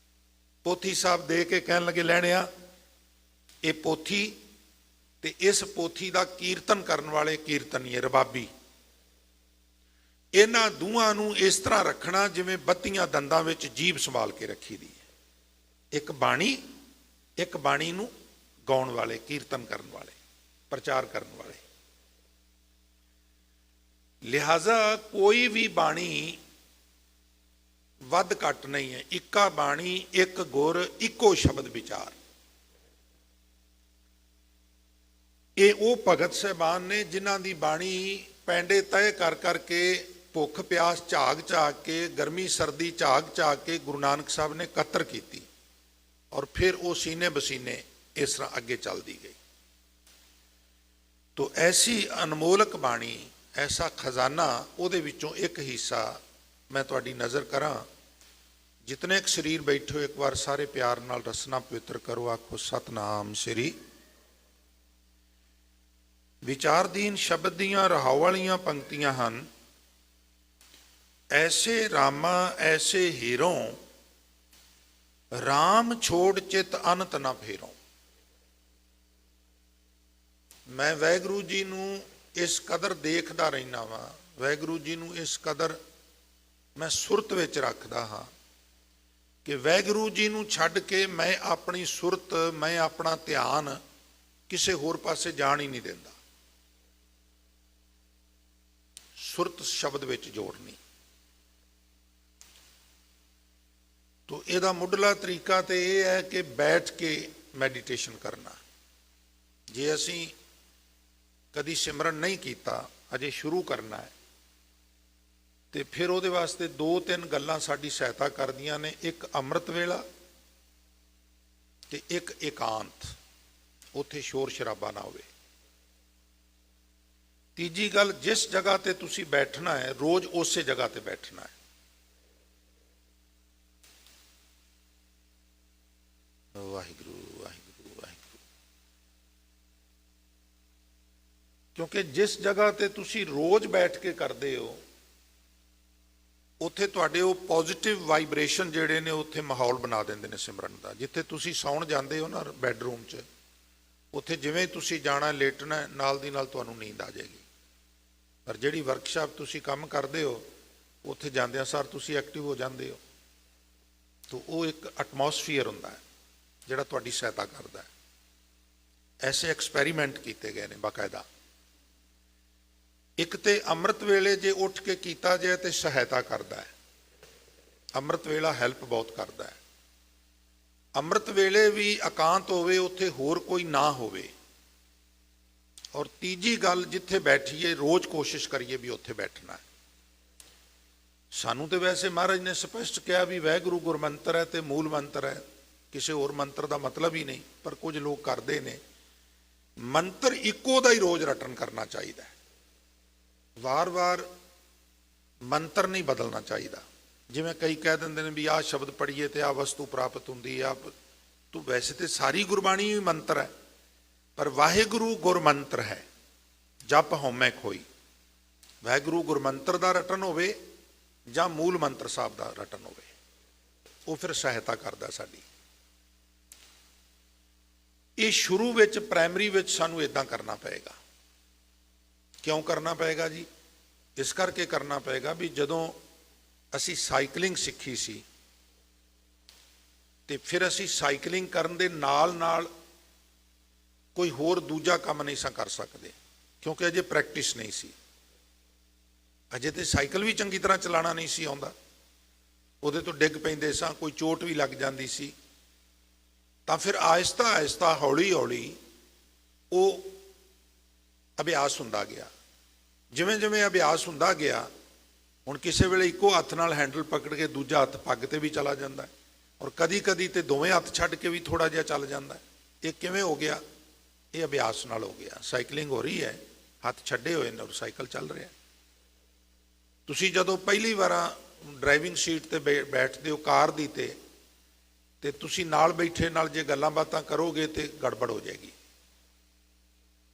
ਪੋਥੀ ਸਾਹਿਬ ਦੇ ਕੇ ਕਹਿਣ ਲੱਗੇ ਲੈਣਿਆ ਇਹ ਪੋਥੀ ਤੇ ਇਸ ਪੋਥੀ ਦਾ ਕੀਰਤਨ ਕਰਨ ਵਾਲੇ ਕੀਰਤਨੀਏ ਰਬਾਬੀ, ਇਹਨਾਂ ਦੋਹਾਂ ਨੂੰ ਇਸ ਤਰ੍ਹਾਂ ਰੱਖਣਾ ਜਿਵੇਂ ਬੱਤੀਆਂ ਦੰਦਾਂ ਵਿੱਚ ਜੀਭ ਸੰਭਾਲ ਕੇ ਰੱਖੀ ਦੀ ਹੈ। ਇੱਕ ਬਾਣੀ ਨੂੰ ਗਾਉਣ ਵਾਲੇ, ਕੀਰਤਨ ਕਰਨ ਵਾਲੇ, ਪ੍ਰਚਾਰ ਕਰਨ ਵਾਲੇ। ਲਿਹਾਜ਼ਾ ਕੋਈ ਵੀ ਬਾਣੀ ਵੱਧ ਘੱਟ ਨਹੀਂ ਹੈ। ਇੱਕਾ ਬਾਣੀ, ਇੱਕ ਗੁਰ, ਇੱਕੋ ਸ਼ਬਦ ਵਿਚਾਰ। ਇਹ ਉਹ ਭਗਤ ਸਾਹਿਬਾਨ ਨੇ ਜਿਨ੍ਹਾਂ ਦੀ ਬਾਣੀ ਪੈਂਡੇ ਤੈਅ ਕਰ ਕਰਕੇ, ਭੁੱਖ ਪਿਆਸ ਝਾਗ ਕੇ, ਗਰਮੀ ਸਰਦੀ ਝਾਗ ਕੇ ਗੁਰੂ ਨਾਨਕ ਸਾਹਿਬ ਨੇ ਕਤਰ ਕੀਤੀ, ਔਰ ਫਿਰ ਉਹ ਸੀਨੇ ਬਸੀਨੇ ਇਸ ਤਰ੍ਹਾਂ ਅੱਗੇ ਚੱਲਦੀ ਗਈ। ਤੋ ਐਸੀ ਅਨਮੋਲਕ ਬਾਣੀ, ਐਸਾ ਖਜ਼ਾਨਾ, ਉਹਦੇ ਵਿੱਚੋਂ ਇੱਕ ਹਿੱਸਾ ਮੈਂ ਤੁਹਾਡੀ ਨਜ਼ਰ ਕਰਾਂ। ਜਿਤਨੇ ਇੱਕ ਸਰੀਰ ਬੈਠੇ ਹੋ ਇੱਕ ਵਾਰ ਸਾਰੇ ਪਿਆਰ ਨਾਲ ਰਸਨਾ ਪਵਿੱਤਰ ਕਰੋ। ਆਖੋ ਸਤਨਾਮ ਸ੍ਰੀ ਵਿਚਾਰਦੀਨ ਸ਼ਬਦ ਦੀਆਂ ਰਹਾਉ ਵਾਲੀਆਂ ਪੰਕਤੀਆਂ ਹਨ। ਐਸੇ ਰਾਮਾ ਐਸੇ ਹੀਰੋਂ, ਰਾਮ ਛੋੜ ਚਿਤ ਅਨੰਤ ਨਾ ਫੇਰੋਂ। ਮੈਂ ਵਾਹਿਗੁਰੂ ਜੀ ਨੂੰ ਇਸ ਕਦਰ ਦੇਖਦਾ ਰਹਿਣਾ ਵਾਂ, ਵਾਹਿਗੁਰੂ ਜੀ ਨੂੰ ਇਸ ਕਦਰ ਮੈਂ ਸੁਰਤ ਵਿੱਚ ਰੱਖਦਾ ਹਾਂ ਕਿ ਵਾਹਿਗੁਰੂ ਜੀ ਨੂੰ ਛੱਡ ਕੇ ਮੈਂ ਆਪਣੀ ਸੁਰਤ, ਮੈਂ ਆਪਣਾ ਧਿਆਨ ਕਿਸੇ ਹੋਰ ਪਾਸੇ ਜਾਣ ਹੀ ਨਹੀਂ ਦਿੰਦਾ। ਸੁਰਤ ਸ਼ਬਦ ਵਿੱਚ ਜੋੜਨੀ। ਤੋ ਇਹਦਾ ਮੁੱਢਲਾ ਤਰੀਕਾ ਤੇ ਇਹ ਹੈ ਕਿ ਬੈਠ ਕੇ ਮੈਡੀਟੇਸ਼ਨ ਕਰਨਾ। ਜੇ ਅਸੀਂ ਕਦੀ ਸਿਮਰਨ ਨਹੀਂ ਕੀਤਾ, ਅਜੇ ਸ਼ੁਰੂ ਕਰਨਾ ਹੈ, ਤੇ ਫਿਰ ਉਹਦੇ ਵਾਸਤੇ 2-3 ਗੱਲਾਂ ਸਾਡੀ ਸਹਾਇਤਾ ਕਰਦੀਆਂ ਨੇ। ਇੱਕ ਅੰਮ੍ਰਿਤ ਵੇਲਾ ਤੇ ਇੱਕ ਇਕਾਂਤ, ਉੱਥੇ ਸ਼ੋਰ ਸ਼ਰਾਬਾ ਨਾ ਹੋਵੇ। ਤੀਜੀ ਗੱਲ, ਜਿਸ ਜਗ੍ਹਾ ਤੇ ਤੁਸੀਂ ਬੈਠਣਾ ਹੈ ਰੋਜ਼ ਉਸੇ ਜਗ੍ਹਾ ਤੇ ਬੈਠਣਾ ਹੈ। ਵਾਹਿਗੁਰੂ ਵਾਹਿਗੁਰੂ ਵਾਹਿਗੁਰੂ। ਕਿਉਂਕਿ ਜਿਸ ਜਗ੍ਹਾ ਤੇ ਤੁਸੀਂ ਰੋਜ਼ ਬੈਠ ਕੇ ਕਰਦੇ ਹੋ, ਉੱਥੇ ਤੁਹਾਡੇ ਉਹ ਪੋਜ਼ਿਟਿਵ ਵਾਈਬ੍ਰੇਸ਼ਨ ਜਿਹੜੇ ਨੇ ਉੱਥੇ ਮਾਹੌਲ ਬਣਾ ਦਿੰਦੇ ਨੇ ਸਿਮਰਨ ਦਾ। ਜਿੱਥੇ ਤੁਸੀਂ ਸੌਣ ਜਾਂਦੇ ਹੋ ਨਾ ਬੈਡਰੂਮ 'ਚ, ਉੱਥੇ ਜਿਵੇਂ ਤੁਸੀਂ ਜਾਣਾ ਲੇਟਣਾ, ਨਾਲ ਦੀ ਨਾਲ ਤੁਹਾਨੂੰ ਨੀਂਦ ਆ ਜਾਏਗੀ। ਪਰ ਜਿਹੜੀ ਵਰਕਸ਼ਾਪ ਤੁਸੀਂ ਕੰਮ ਕਰਦੇ ਹੋ, ਉੱਥੇ ਜਾਂਦਿਆਂ ਸਾਰ ਤੁਸੀਂ ਐਕਟਿਵ ਹੋ ਜਾਂਦੇ ਹੋ। ਤਾਂ ਉਹ ਇੱਕ ਐਟਮੋਸਫੀਅਰ ਹੁੰਦਾ ਹੈ ਜਿਹੜਾ ਤੁਹਾਡੀ ਸਹਾਇਤਾ ਕਰਦਾ ਹੈ। ਐਸੇ ਐਕਸਪੈਰੀਮੈਂਟ ਕੀਤੇ ਗਏ ਨੇ ਬਾਕਾਇਦਾ। ਇੱਕ ਤੇ ਅੰਮ੍ਰਿਤ ਵੇਲੇ ਜੇ ਉੱਠ ਕੇ ਕੀਤਾ ਜਾਏ ਤੇ ਸਹਾਇਤਾ ਕਰਦਾ ਹੈ। ਅੰਮ੍ਰਿਤ ਵੇਲਾ ਹੈਲਪ ਬਹੁਤ ਕਰਦਾ ਹੈ। ਅੰਮ੍ਰਿਤ ਵੇਲੇ ਵੀ ਇਕਾਂਤ ਹੋਵੇ, ਉੱਥੇ ਹੋਰ ਕੋਈ ਨਾ ਹੋਵੇ। ਔਰ ਤੀਜੀ ਗੱਲ, ਜਿੱਥੇ ਬੈਠੀਏ ਰੋਜ਼ ਕੋਸ਼ਿਸ਼ ਕਰੀਏ ਵੀ ਉੱਥੇ ਬੈਠਣਾ ਹੈ। ਸਾਨੂੰ ਤੇ ਵੈਸੇ ਮਹਾਰਾਜ ਨੇ ਸਪਸ਼ਟ ਕਿਹਾ ਵੀ ਵਾਹਿਗੁਰੂ ਗੁਰਮੰਤਰ ਹੈ ਤੇ ਮੂਲ ਮੰਤਰ ਹੈ, ਕਿਸੇ ਹੋਰ ਮੰਤਰ ਦਾ ਮਤਲਬ ਹੀ ਨਹੀਂ। ਪਰ ਕੁਝ ਲੋਕ ਕਰਦੇ ਨੇ। ਮੰਤਰ ਇੱਕੋ ਦਾ ਹੀ ਰੋਜ਼ ਰਟਨ ਕਰਨਾ ਚਾਹੀਦਾ ਹੈ। ਵਾਰ-ਵਾਰ ਮੰਤਰ ਨਹੀਂ ਬਦਲਣਾ ਚਾਹੀਦਾ। ਜਿਵੇਂ ਕਈ ਕਹਿ ਦਿੰਦੇ ਨੇ ਵੀ ਆਹ ਸ਼ਬਦ ਪੜ੍ਹੀਏ ਤੇ ਆਹ ਵਸਤੂ ਪ੍ਰਾਪਤ ਹੁੰਦੀ ਆ। ਤੂੰ ਵੈਸੇ ਤੇ ਸਾਰੀ ਗੁਰਬਾਣੀ ਹੀ ਮੰਤਰ ਹੈ, ਪਰ ਵਾਹਿਗੁਰੂ ਗੁਰਮੰਤਰ ਹੈ। ਜਪ ਹਉਮੈ ਖੋਈ। ਵਾਹਿਗੁਰੂ ਗੁਰਮੰਤਰ ਦਾ ਰਟਨ ਹੋਵੇ ਜਾਂ ਮੂਲ ਮੰਤਰ ਸਾਹਿਬ ਦਾ ਰਟਨ ਹੋਵੇ, ਉਹ ਫਿਰ ਸਹਾਇਤਾ ਕਰਦਾ ਸਾਡੀ। ਇਹ ਸ਼ੁਰੂ ਵਿੱਚ ਪ੍ਰਾਇਮਰੀ ਵਿੱਚ ਸਾਨੂੰ ਇਦਾਂ ਕਰਨਾ ਪਏਗਾ। ਕਿਉਂ ਕਰਨਾ ਪਏਗਾ ਜੀ? ਇਸ ਕਰਕੇ ਕਰਨਾ ਪਏਗਾ ਵੀ ਜਦੋਂ ਅਸੀਂ ਸਾਈਕਲਿੰਗ ਸਿੱਖੀ ਸੀ ਤੇ ਫਿਰ ਅਸੀਂ ਸਾਈਕਲਿੰਗ ਕਰਨ ਦੇ ਨਾਲ ਨਾਲ ਕੋਈ ਹੋਰ ਦੂਜਾ ਕੰਮ ਨਹੀਂ ਸਾਂ ਕਰ ਸਕਦੇ, ਕਿਉਂਕਿ ਅਜੇ ਪ੍ਰੈਕਟਿਸ ਨਹੀਂ ਸੀ। ਅਜੇ ਤੇ ਸਾਈਕਲ ਵੀ ਚੰਗੀ ਤਰ੍ਹਾਂ ਚਲਾਉਣਾ ਨਹੀਂ ਸੀ ਆਉਂਦਾ। ਉਹਦੇ ਤੋਂ ਡਿੱਗ ਪੈਂਦੇ ਸਾਂ, ਕੋਈ ਚੋਟ ਵੀ ਲੱਗ ਜਾਂਦੀ ਸੀ। ਤਾਂ ਫਿਰ ਆਹਿਸਤਾ ਆਹਿਸਤਾ ਹੌਲੀ ਹੌਲੀ ਉਹ ਅਭਿਆਸ ਹੁੰਦਾ ਗਿਆ। ਜਿਵੇਂ ਜਿਵੇਂ ਅਭਿਆਸ ਹੁੰਦਾ ਗਿਆ, ਹੁਣ ਕਿਸੇ ਵੇਲੇ ਇੱਕੋ ਹੱਥ ਨਾਲ ਹੈਂਡਲ ਪਕੜ ਕੇ ਦੂਜਾ ਹੱਥ ਪੱਗ ਤੇ ਵੀ ਚਲਾ ਜਾਂਦਾ, ਔਰ ਕਦੀ ਕਦੀ ਤੇ ਦੋਵੇਂ ਹੱਥ ਛੱਡ ਕੇ ਵੀ ਥੋੜਾ ਜਿਹਾ ਚੱਲ ਜਾਂਦਾ। ਇਹ ਕਿਵੇਂ ਹੋ ਗਿਆ? ਇਹ ਅਭਿਆਸ ਨਾਲ ਹੋ ਗਿਆ। ਸਾਈਕਲਿੰਗ ਹੋ ਰਹੀ ਹੈ, ਹੱਥ ਛੱਡੇ ਹੋਏ ਨੇ ਔਰ ਸਾਈਕਲ ਚੱਲ ਰਿਹਾ। ਤੁਸੀਂ ਜਦੋਂ ਪਹਿਲੀ ਵਾਰ ਡਰਾਈਵਿੰਗ ਸੀਟ ਤੇ ਬੈਠਦੇ ਹੋ ਕਾਰ ਦੀ, ਤੇ ਤੁਸੀਂ ਨਾਲ ਬੈਠੇ ਨਾਲ ਜੇ ਗੱਲਾਂ ਬਾਤਾਂ ਕਰੋਗੇ ਤੇ ਗੜਬੜ ਹੋ ਜਾਏਗੀ।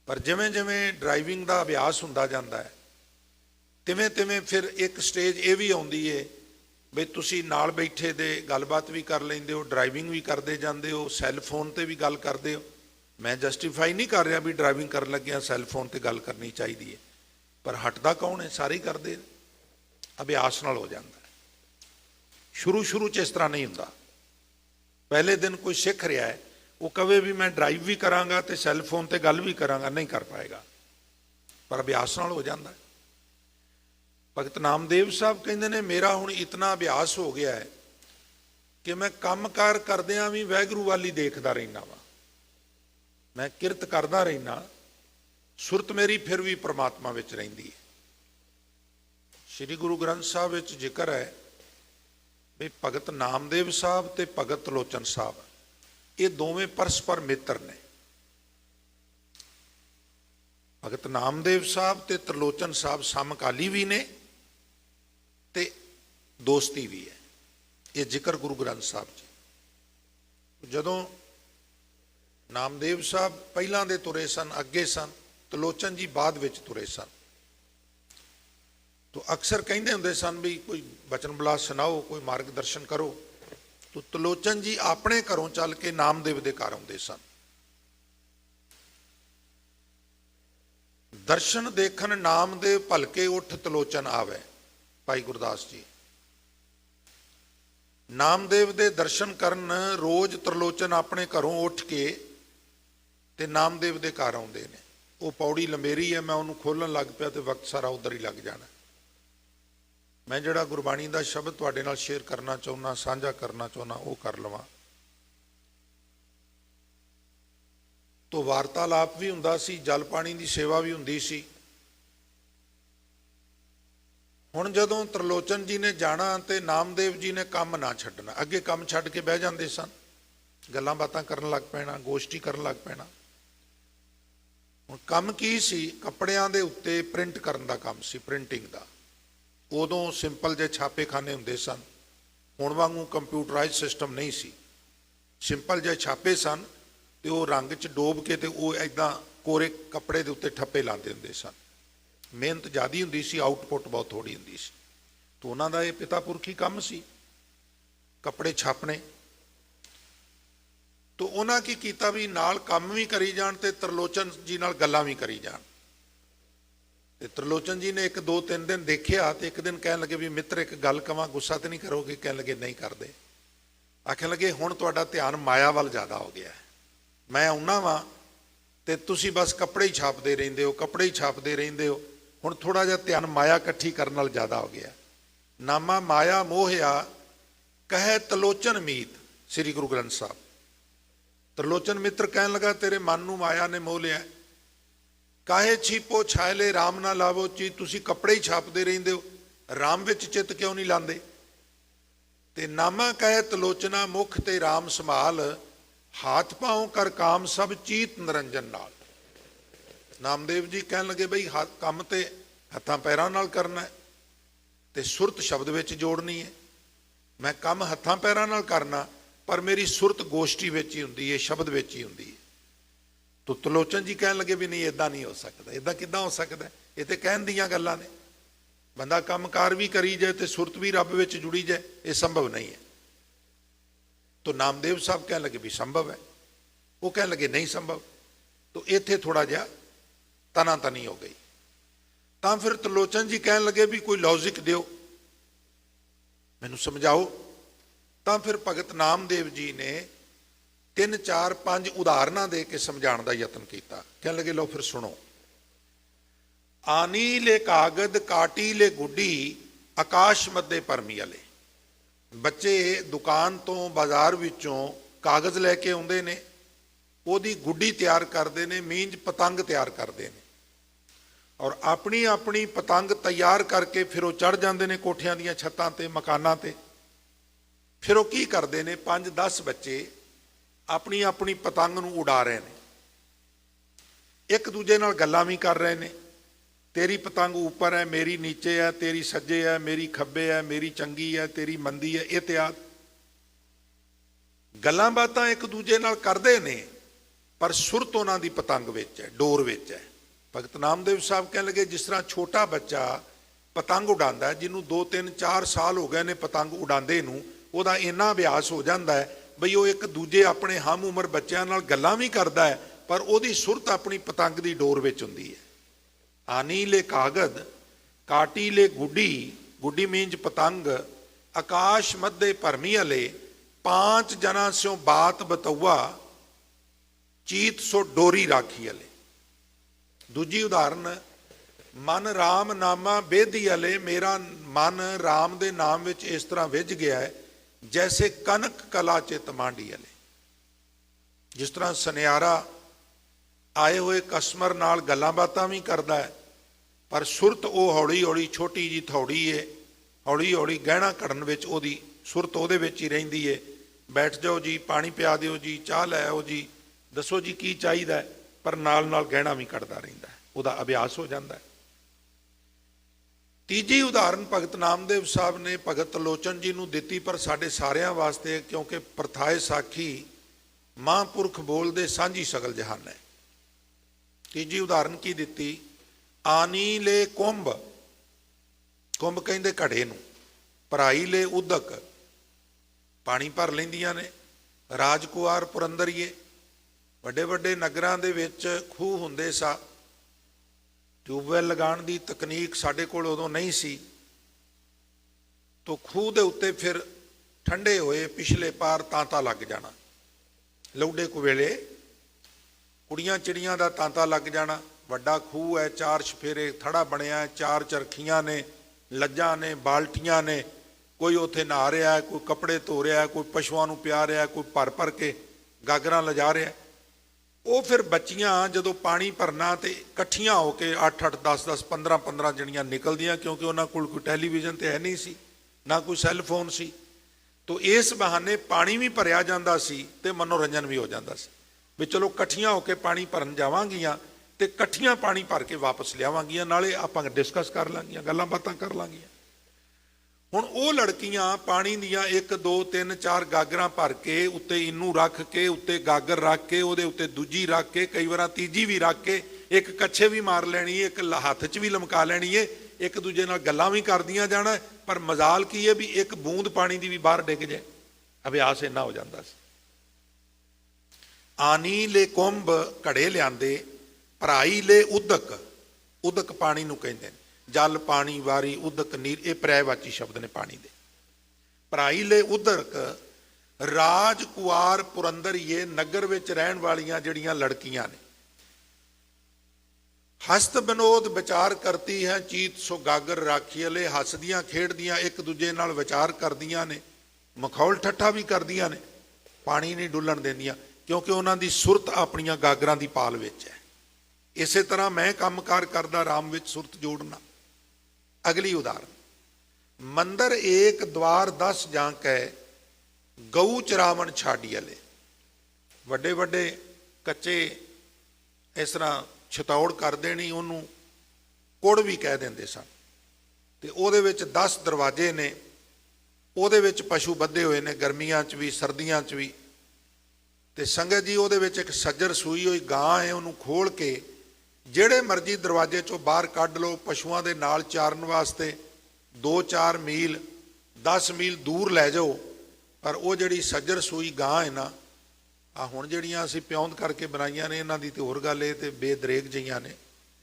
ਪਰ ਜਿਵੇਂ ਜਿਵੇਂ ਡਰਾਈਵਿੰਗ ਦਾ ਅਭਿਆਸ ਹੁੰਦਾ ਜਾਂਦਾ ਹੈ, ਤਿਵੇਂ ਤਿਵੇਂ ਫਿਰ ਇੱਕ ਸਟੇਜ ਇਹ ਵੀ ਆਉਂਦੀ ਹੈ ਵੀ ਤੁਸੀਂ ਨਾਲ ਬੈਠੇ ਦੇ ਗੱਲਬਾਤ ਵੀ ਕਰ ਲੈਂਦੇ ਹੋ, ਡਰਾਈਵਿੰਗ ਵੀ ਕਰਦੇ ਜਾਂਦੇ ਹੋ, ਸੈੱਲ ਫੋਨ ਤੇ ਵੀ ਗੱਲ ਕਰਦੇ ਹੋ। ਮੈਂ ਜਸਟੀਫਾਈ ਨਹੀਂ ਕਰ ਰਿਹਾ ਵੀ ਡਰਾਈਵਿੰਗ ਕਰਨ ਲੱਗਿਆਂ ਸੈੱਲ ਫੋਨ ਤੇ ਗੱਲ ਕਰਨੀ ਚਾਹੀਦੀ ਹੈ, ਪਰ ਹਟਦਾ ਕੌਣ ਹੈ? ਸਾਰੇ ਕਰਦੇ। ਅਭਿਆਸ ਨਾਲ ਹੋ ਜਾਂਦਾ ਹੈ। ਸ਼ੁਰੂ 'ਚ ਇਸ ਤਰ੍ਹਾਂ ਨਹੀਂ ਹੁੰਦਾ। ਪਹਿਲੇ ਦਿਨ ਕੋਈ ਸਿੱਖ ਰਿਹਾ ਹੈ, ਉਹ ਕਵੇ ਵੀ ਮੈਂ ਡਰਾਈਵ ਵੀ ਕਰਾਂਗਾ ਤੇ ਸੈੱਲ ਫੋਨ ਤੇ ਗੱਲ ਵੀ ਕਰਾਂਗਾ, ਨਹੀਂ ਕਰ ਪਾਏਗਾ। ਪਰ ਅਭਿਆਸ ਨਾਲ ਹੋ ਜਾਂਦਾ ਹੈ। ਭਗਤ ਨਾਮਦੇਵ ਸਾਹਿਬ ਕਹਿੰਦੇ ਨੇ, ਮੇਰਾ ਹੁਣ ਇਤਨਾ ਅਭਿਆਸ ਹੋ ਗਿਆ ਹੈ ਕਿ ਮੈਂ ਕੰਮਕਾਰ ਕਰਦਿਆਂ ਵੀ ਵਾਹਿਗੁਰੂ ਵਾਲੀ ਦੇਖਦਾ ਰਹਿਣਾ ਵਾ। ਮੈਂ ਕਿਰਤ ਕਰਦਾ ਰਹਿਣਾ, ਸੁਰਤ ਮੇਰੀ ਫਿਰ ਵੀ ਪ੍ਰਮਾਤਮਾ ਵਿੱਚ ਰਹਿੰਦੀ ਹੈ। ਸ੍ਰੀ ਗੁਰੂ ਗ੍ਰੰਥ ਸਾਹਿਬ ਵਿੱਚ ਜ਼ਿਕਰ ਹੈ ਵੀ ਭਗਤ ਨਾਮਦੇਵ ਸਾਹਿਬ ਤੇ ਭਗਤ ਤ੍ਰਿਲੋਚਨ ਸਾਹਿਬ, ਇਹ ਦੋਵੇਂ ਪਰਸਪਰ ਮਿੱਤਰ ਨੇ। ਭਗਤ ਨਾਮਦੇਵ ਸਾਹਿਬ ਤੇ ਤ੍ਰਿਲੋਚਨ ਸਾਹਿਬ ਸਮਕਾਲੀ ਵੀ ਨੇ ਤੇ ਦੋਸਤੀ ਵੀ ਹੈ। ਇਹ ਜ਼ਿਕਰ ਗੁਰੂ ਗ੍ਰੰਥ ਸਾਹਿਬ 'ਚ। ਜਦੋਂ ਨਾਮਦੇਵ ਸਾਹਿਬ ਪਹਿਲਾਂ ਦੇ ਤੁਰੇ ਸਨ, ਅੱਗੇ ਸਨ, ਤਲੋਚਨ ਜੀ ਬਾਅਦ ਵਿੱਚ ਤੁਰੇ ਸਨ। तो अक्सर कहते होंगे सन भी कोई बचन बुला सुनाओ, कोई मार्गदर्शन करो। तो तलोचन जी अपने घरों चल के नामदेव के घर आते सन। दर्शन देखन नामदेव भलके उठ तलोचन आवे, भाई गुरदास जी। नामदेव के दर्शन करन रोज तलोचन अपने घरों उठ के ते नामदेव के घर आते हैं। वो पौड़ी लंबेरी है, मैं उन्होंने खोलन लग पिया तो वक्त सारा उधर ही लग जाना। मैं जिहड़ा गुरबाणी का शब्द तुहाडे नाल शेयर करना चाहुंदा, साझा करना चाहुंदा, वो कर लवां। तो वार्तालाप भी हुंदा सी, जल पानी की सेवा भी हुंदी सी। हुण जदों त्रिलोचन जी ने जाना ते नामदेव जी ने काम ना छड्डना, अगे काम छड्ड के बह जांदे सन, गल्लां बातां करन लग पैना, गोष्ठी करन लग पैना। हुण काम की सी? कपड़ियां दे उत्ते प्रिंट करन दा काम सी, प्रिंटिंग दा। उदों सिंपल जे छापेखाने होंदे सन, हुण वांगू कंप्यूटराइज सिस्टम नहीं सी। सिंपल जे छापे सन ते वो रंग च डोब के ते वो इदां कोरे कपड़े दे उत्ते ठप्पे लांदे हुंदे सन। मेहनत ज़्यादा हुंदी सी, आउटपुट बहुत थोड़ी हुंदी सी। तो उन्हां दा इह पिता पुरखी काम सी, कपड़े छापने। तो उन्हां की कीता भी नाल काम भी करी जाण ते त्रिलोचन जी नाल गल्लां भी करी जाण। ते त्रिलोचन जी ने एक दो तीन दिन देखिया तो एक दिन कहन लगे भी मित्र एक गल कवां, गुस्सा तो नहीं करोगे? कहन लगे नहीं करते। आखन लगे हुण तुहाडा ध्यान माया वाल ज़्यादा हो गया है, मैं आउना वां ते तुसीं बस कपड़े ही छापते रहिंदे हो, कपड़े ही छापते रहिंदे हो। हुण थोड़ा जिहा ध्यान माया इकट्ठी करन नाल ज़्यादा हो गया। नामा माया मोहिया कहे तलोचन मीत, श्री गुरु ग्रंथ साहब। त्रिलोचन मित्र कहन लगा तेरे मन नूं माया ने मोह लिया। काहे छीपो छायले राम ना लावो ची, तुसी कपड़े ही छापते रहिंदे हो, राम विच चित क्यों नहीं लांदे? ते नामा कहे तलोचना मुख ते राम संभाल, हाथ पाओ कर काम सब चीत निरंजन नाल। नामदेव जी कहन लगे बई हाथ काम ते हत्थां पैरां नाल करना है ते सुरत शब्द विच जोड़नी है। मैं काम हत्थां पैरां नाल करना पर मेरी सुरत गोष्ठी विच ही हुंदी है, शब्द विच ही हुंदी है। तो तलोचन जी कहन लगे भी नहीं इदां नहीं हो सकता। इदां किदां हो सकता है? ये तो कहन दीयां गल्लां ने, बंदा कामकार भी करी जाए तो सुरत भी रब विच जुड़ी जाए, ये संभव नहीं है। तो नामदेव साहब कहन लगे भी संभव है, वो कहन लगे नहीं संभव। तो इत्थे थोड़ा जिहा तनातनी हो गई। तां फिर त्रिलोचन जी कहन लगे भी कोई लॉजिक दिओ, मैनूं समझाओ। तां फिर भगत नामदेव जी ने 3 4 5 उदाहरण दे के समझाने का यत्न किया। कह लगे लो फिर सुनो। आनी ले कागद काटी ले गुड्डी, आकाश मध्य परमी वाले। बच्चे दुकान तो बाजार विचों कागज़ लैके आउंदे ने, ओदी गुड्डी तैयार करते हैं, मींज पतंग तैयार करते हैं और अपनी अपनी पतंग तैयार करके फिर वो चढ़ जाते हैं कोठियां दीयां छत्तां ते, मकानां ते। फिर वो की करते हैं, 5 10 बच्चे अपनी अपनी पतंग नूं उड़ा रहे हैं, एक दूजे नाल गल्लां भी कर रहे हैं। तेरी पतंग ऊपर है, मेरी नीचे है, तेरी सज्जे है, मेरी खब्बे है, मेरी चंगी है, तेरी मंदी है, इत्यादि गल्लां बातां एक दूजे नाल करदे ने, पर सुरत उन्हां दी पतंग विच है, डोर विच है। भगत नामदेव साहब कह लगे जिस तरह छोटा बच्चा पतंग उड़ांदा है, जिन्हों 2 3 4 साल हो गए ने पतंग उड़ांदे नूं, उहदा इन्ना अभ्यास हो जाता है बई वो एक दूजे अपने हम उम्र बच्चों नाल गल्लां भी करता है, पर उहदी सुरत अपनी पतंग की डोर विच हुंदी है। आनी ले कागद काटी ले गुड्डी, गुड्डी मींज पतंग, आकाश मध्य भरमी अले, 5 जना स्यों बात बतौआ, चीत सो डोरी राखी अले। दूजी उदाहरण, मन राम नामा बेदी अले, मेरा मन राम दे नाम विच इस तरह विझ गया है जैसे कनक कला चित मांडी अले। जिस तरह सुनियारा आए हुए कस्टमर नाल गल्लां बातां भी करता है, पर सुरत वो हौली हौली छोटी जी थौड़ी है, हौली हौली गहना कढ़न विच ओहदी सुरत उहदे विच ही रहिंदी है। बैठ जाओ जी, पानी पिया दिओ जी, चाह लै आओ जी, दसो जी की चाहिदा है, पर नाल नाल गहना भी कढ़दा रहिंदा है, उहदा अभ्यास हो जाता है। तीजी उदाहरण भगत नामदेव साहब ने भगत त्रिलोचन जी नूं दित्ती, पर साडे सारिਆਂ वास्ते, क्योंकि प्रथाए साखी महापुरख बोलदे सांझी सगल जहान है। ਤੀਜੀ ਉਦਾਹਰਨ ਕੀ ਦਿੱਤੀ, ਆਨੀ ਲੈ ਕੁੰਭ, ਕੁੰਭ ਕਹਿੰਦੇ ਘੜੇ ਨੂੰ, ਭਰਾਈ ਲੈ ਉਦਕ, ਪਾਣੀ ਭਰ ਲੈਂਦੀਆਂ ਨੇ, ਰਾਜਕੁਆਰ ਪੁਰੰਦਰੀਏ, ਵੱਡੇ ਵੱਡੇ ਨਗਰਾਂ ਦੇ ਵਿੱਚ ਖੂਹ ਹੁੰਦੇ ਸਾ, ਟਿਊਬਵੈੱਲ ਲਗਾਉਣ ਦੀ ਤਕਨੀਕ ਸਾਡੇ ਕੋਲ ਉਦੋਂ ਨਹੀਂ ਸੀ, ਤੋ ਖੂਹ ਦੇ ਉੱਤੇ ਫਿਰ ਠੰਡੇ ਹੋਏ ਪਿਛਲੇ ਪਾਰ ਤਾਂਤਾ ਲੱਗ ਜਾਣਾ, ਲੌਡੇ ਕੁ ਵੇਲੇ ਕੁੜੀਆਂ ਚਿੜੀਆਂ ਦਾ ਤਾਂਤਾ ਲੱਗ ਜਾਣਾ। ਵੱਡਾ ਖੂਹ ਹੈ, 4 ਛਫੇਰੇ ਥੜਾ ਬਣਿਆ, 4 ਚਰਖੀਆਂ ਨੇ, ਲੱਜਾਂ ਨੇ, ਬਾਲਟੀਆਂ ਨੇ, ਕੋਈ ਉੱਥੇ ਨਹਾ ਰਿਹਾ, ਕੋਈ ਕੱਪੜੇ ਧੋ ਰਿਹਾ, ਕੋਈ ਪਸ਼ੂਆਂ ਨੂੰ ਪਿਆ ਰਿਹਾ, ਕੋਈ ਭਰ ਭਰ ਕੇ ਗਾਗਰਾਂ ਲਿਜਾ ਰਿਹਾ। ਉਹ ਫਿਰ ਬੱਚੀਆਂ ਜਦੋਂ ਪਾਣੀ ਭਰਨਾ ਤੇ ਇਕੱਠੀਆਂ ਹੋ ਕੇ 8-8 10-10 15-15 ਜਣੀਆਂ ਨਿਕਲਦੀਆਂ, ਕਿਉਂਕਿ ਉਹਨਾਂ ਕੋਲ ਕੋਈ ਟੈਲੀਵਿਜ਼ਨ ਤੇ ਹੈ ਨਹੀਂ ਸੀ, ਨਾ ਕੋਈ ਸੈੱਲ ਫੋਨ ਸੀ, ਤੋ ਇਸ ਬਹਾਨੇ ਪਾਣੀ ਵੀ ਭਰਿਆ ਜਾਂਦਾ ਸੀ ਤੇ ਮਨੋਰੰਜਨ ਵੀ ਹੋ ਜਾਂਦਾ ਸੀ ਵੀ ਚਲੋ ਇਕੱਠੀਆਂ ਹੋ ਕੇ ਪਾਣੀ ਭਰਨ ਜਾਵਾਂਗੀਆਂ ਤੇ ਇਕੱਠੀਆਂ ਪਾਣੀ ਭਰ ਕੇ ਵਾਪਸ ਲਿਆਵਾਂਗੀਆਂ, ਨਾਲੇ ਆਪਾਂ ਡਿਸਕਸ ਕਰ ਲਾਂਗੀਆਂ, ਗੱਲਾਂ ਬਾਤਾਂ ਕਰ ਲਾਂਗੀਆਂ। ਹੁਣ ਉਹ ਲੜਕੀਆਂ ਪਾਣੀ ਦੀਆਂ 1 2 3 4 ਗਾਗਰਾਂ ਭਰ ਕੇ ਉੱਤੇ ਇਹਨੂੰ ਰੱਖ ਕੇ, ਉੱਤੇ ਗਾਗਰ ਰੱਖ ਕੇ, ਉਹਦੇ ਉੱਤੇ ਦੂਜੀ ਰੱਖ ਕੇ, ਕਈ ਵਾਰ ਤੀਜੀ ਵੀ ਰੱਖ ਕੇ, ਇੱਕ ਕੱਛੇ ਵੀ ਮਾਰ ਲੈਣੀ ਹੈ, ਇੱਕ ਹੱਥ 'ਚ ਵੀ ਲਮਕਾ ਲੈਣੀ ਹੈ, ਇੱਕ ਦੂਜੇ ਨਾਲ ਗੱਲਾਂ ਵੀ ਕਰਦੀਆਂ ਜਾਣਾ, ਪਰ ਮਜ਼ਾਲ ਕੀ ਹੈ ਵੀ ਇੱਕ ਬੂੰਦ ਪਾਣੀ ਦੀ ਵੀ ਬਾਹਰ ਡਿੱਗ ਜਾਏ। ਅਭਿਆਸ ਇੰਨਾ ਹੋ ਜਾਂਦਾ ਸੀ। ਆਨੀ ਲੈ ਕੁੰਭ, ਘੜੇ ਲਿਆਂਦੇ, ਭਰਾਈ ਲੈ ਉਦਕ, ਉਦਕ ਪਾਣੀ ਨੂੰ ਕਹਿੰਦੇ ਨੇ, ਜਲ ਪਾਣੀ ਵਾਰੀ ਉਦਕ ਨੀਰ, ਇਹ ਪਰਿਆਇਵਾਚੀ ਸ਼ਬਦ ਨੇ ਪਾਣੀ ਦੇ। ਭਰਾਈ ਲੈ ਉਦਕ, ਰਾਜਕੁਆਰ ਪੁਰੰਦਰੀਏ, ਨਗਰ ਵਿੱਚ ਰਹਿਣ ਵਾਲੀਆਂ ਜਿਹੜੀਆਂ ਲੜਕੀਆਂ ਨੇ, ਹਸਤ ਵਿਨੋਦ ਵਿਚਾਰ ਕਰਤੀ ਹੈ, ਚੀਤ ਸੋ ਗਾਗਰ ਰਾਖੀਲੇ, ਹੱਸਦੀਆਂ ਖੇਡਦੀਆਂ ਇੱਕ ਦੂਜੇ ਨਾਲ ਵਿਚਾਰ ਕਰਦੀਆਂ ਨੇ, ਮਖੌਲ ਠੱਠਾ ਵੀ ਕਰਦੀਆਂ ਨੇ, ਪਾਣੀ ਨਹੀਂ ਡੁੱਲਣ ਦਿੰਦੀਆਂ, ਕਿਉਂਕਿ ਉਹਨਾਂ ਦੀ ਸੁਰਤ ਆਪਣੀਆਂ ਗਾਗਰਾਂ ਦੀ ਪਾਲ ਵਿੱਚ ਹੈ। ਇਸੇ ਤਰ੍ਹਾਂ ਮੈਂ ਕੰਮਕਾਰ ਕਰਦਾ ਰਾਮ ਵਿੱਚ ਸੁਰਤ ਜੋੜਨਾ। ਅਗਲੀ ਉਦਾਹਰਨ, ਮੰਦਰ ਏਕ ਦਵਾਰ 10 ਜਾਂਕੈ, ਗਊ ਚਰਾਵਣ ਛਾਡੀਅਲੇ, ਵੱਡੇ ਵੱਡੇ ਕੱਚੇ ਇਸ ਤਰ੍ਹਾਂ ਛਤੌੜ ਕਰ ਦੇਣੀ, ਉਹਨੂੰ ਕੁੜ ਵੀ ਕਹਿ ਦਿੰਦੇ ਸਨ, ਤੇ ਉਹਦੇ ਵਿੱਚ 10 ਦਰਵਾਜ਼ੇ ਨੇ, ਉਹਦੇ ਵਿੱਚ ਪਸ਼ੂ ਬੱਧੇ ਹੋਏ ਨੇ, ਗਰਮੀਆਂ 'ਚ ਵੀ ਸਰਦੀਆਂ 'ਚ ਵੀ। ਤੇ ਸੰਗਤ ਜੀ, ਉਹਦੇ ਵਿੱਚ ਇੱਕ ਸੱਜਰ ਸੂਈ ਹੋਈ ਗਾਂ ਹੈ, ਉਹਨੂੰ ਖੋਲ ਕੇ ਜਿਹੜੇ ਮਰਜ਼ੀ ਦਰਵਾਜ਼ੇ 'ਚੋਂ ਬਾਹਰ ਕੱਢ ਲਓ, ਪਸ਼ੂਆਂ ਦੇ ਨਾਲ ਚਾਰਨ ਵਾਸਤੇ 2-4 ਮੀਲ 10 ਮੀਲ ਦੂਰ ਲੈ ਜਾਓ, ਪਰ ਉਹ ਜਿਹੜੀ ਸੱਜਰ ਸੂਈ ਗਾਂ ਹੈ ਨਾ, ਆ ਹੁਣ ਜਿਹੜੀਆਂ ਅਸੀਂ ਪਿਉਂਦ ਕਰਕੇ ਬਣਾਈਆਂ ਨੇ, ਇਹਨਾਂ ਦੀ ਤੇ ਹੋਰ ਗੱਲ ਇਹ ਤੇ ਬੇਦਰੇਗ ਜਿਹੀਆਂ ਨੇ,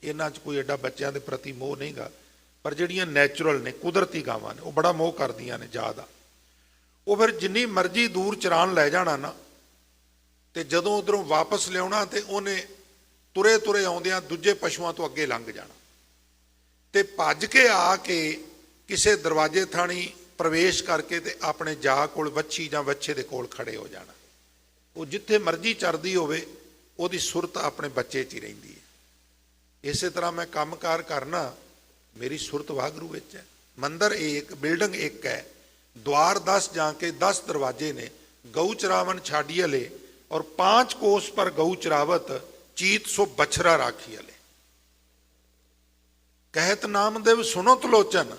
ਇਹਨਾਂ 'ਚ ਕੋਈ ਐਡਾ ਬੱਚਿਆਂ ਦੇ ਪ੍ਰਤੀ ਮੋਹ ਨਹੀਂਗਾ, ਪਰ ਜਿਹੜੀਆਂ ਨੈਚੁਰਲ ਨੇ, ਕੁਦਰਤੀ ਗਾਵਾਂ ਨੇ, ਉਹ ਬੜਾ ਮੋਹ ਕਰਦੀਆਂ ਨੇ ਜ਼ਿਆਦਾ। ਉਹ ਫਿਰ ਜਿੰਨੀ ਮਰਜ਼ੀ ਦੂਰ ਚਰਾਣ ਲੈ ਜਾਣਾ ਨਾ, ਤੇ ਜਦੋਂ ਉਧਰੋਂ ਵਾਪਸ ਲਿਆਉਣਾ ਤੇ ਉਹਨੇ ਤੁਰੇ ਤੁਰੇ ਆਉਂਦਿਆਂ ਦੂਜੇ ਪਸ਼ੂਆਂ ਤੋਂ ਅੱਗੇ ਲੰਘ ਜਾਣਾ, ਤੇ ਭੱਜ ਕੇ ਆ ਕੇ ਕਿਸੇ ਦਰਵਾਜ਼ੇ ਥਾਣੀ ਪ੍ਰਵੇਸ਼ ਕਰਕੇ ਤੇ ਆਪਣੇ ਜਾ ਕੋਲ ਵੱਛੀ ਜਾਂ ਵੱਛੇ ਦੇ ਕੋਲ ਖੜੇ ਹੋ ਜਾਣਾ। ਉਹ ਜਿੱਥੇ ਮਰਜ਼ੀ ਚਰਦੀ ਹੋਵੇ, ਉਹਦੀ ਸੁਰਤ ਆਪਣੇ ਬੱਚੇ 'ਚ ਹੀ ਰਹਿੰਦੀ ਹੈ। ਇਸੇ ਤਰ੍ਹਾਂ ਮੈਂ ਕੰਮਕਾਰ ਕਰਨਾ, ਮੇਰੀ ਸੁਰਤ ਵਾਹਿਗੁਰੂ ਵਿੱਚ ਹੈ। ਮੰਦਰ ਏਕ, ਬਿਲਡਿੰਗ ਇੱਕ ਹੈ, द्वार 10 जाके 10 दरवाजे ने, गऊ चरावन छाडियले, और 5 कोस पर गऊ चरावत, चीत सो बछरा राखियले। कहत नामदेव सुनो तलोचन।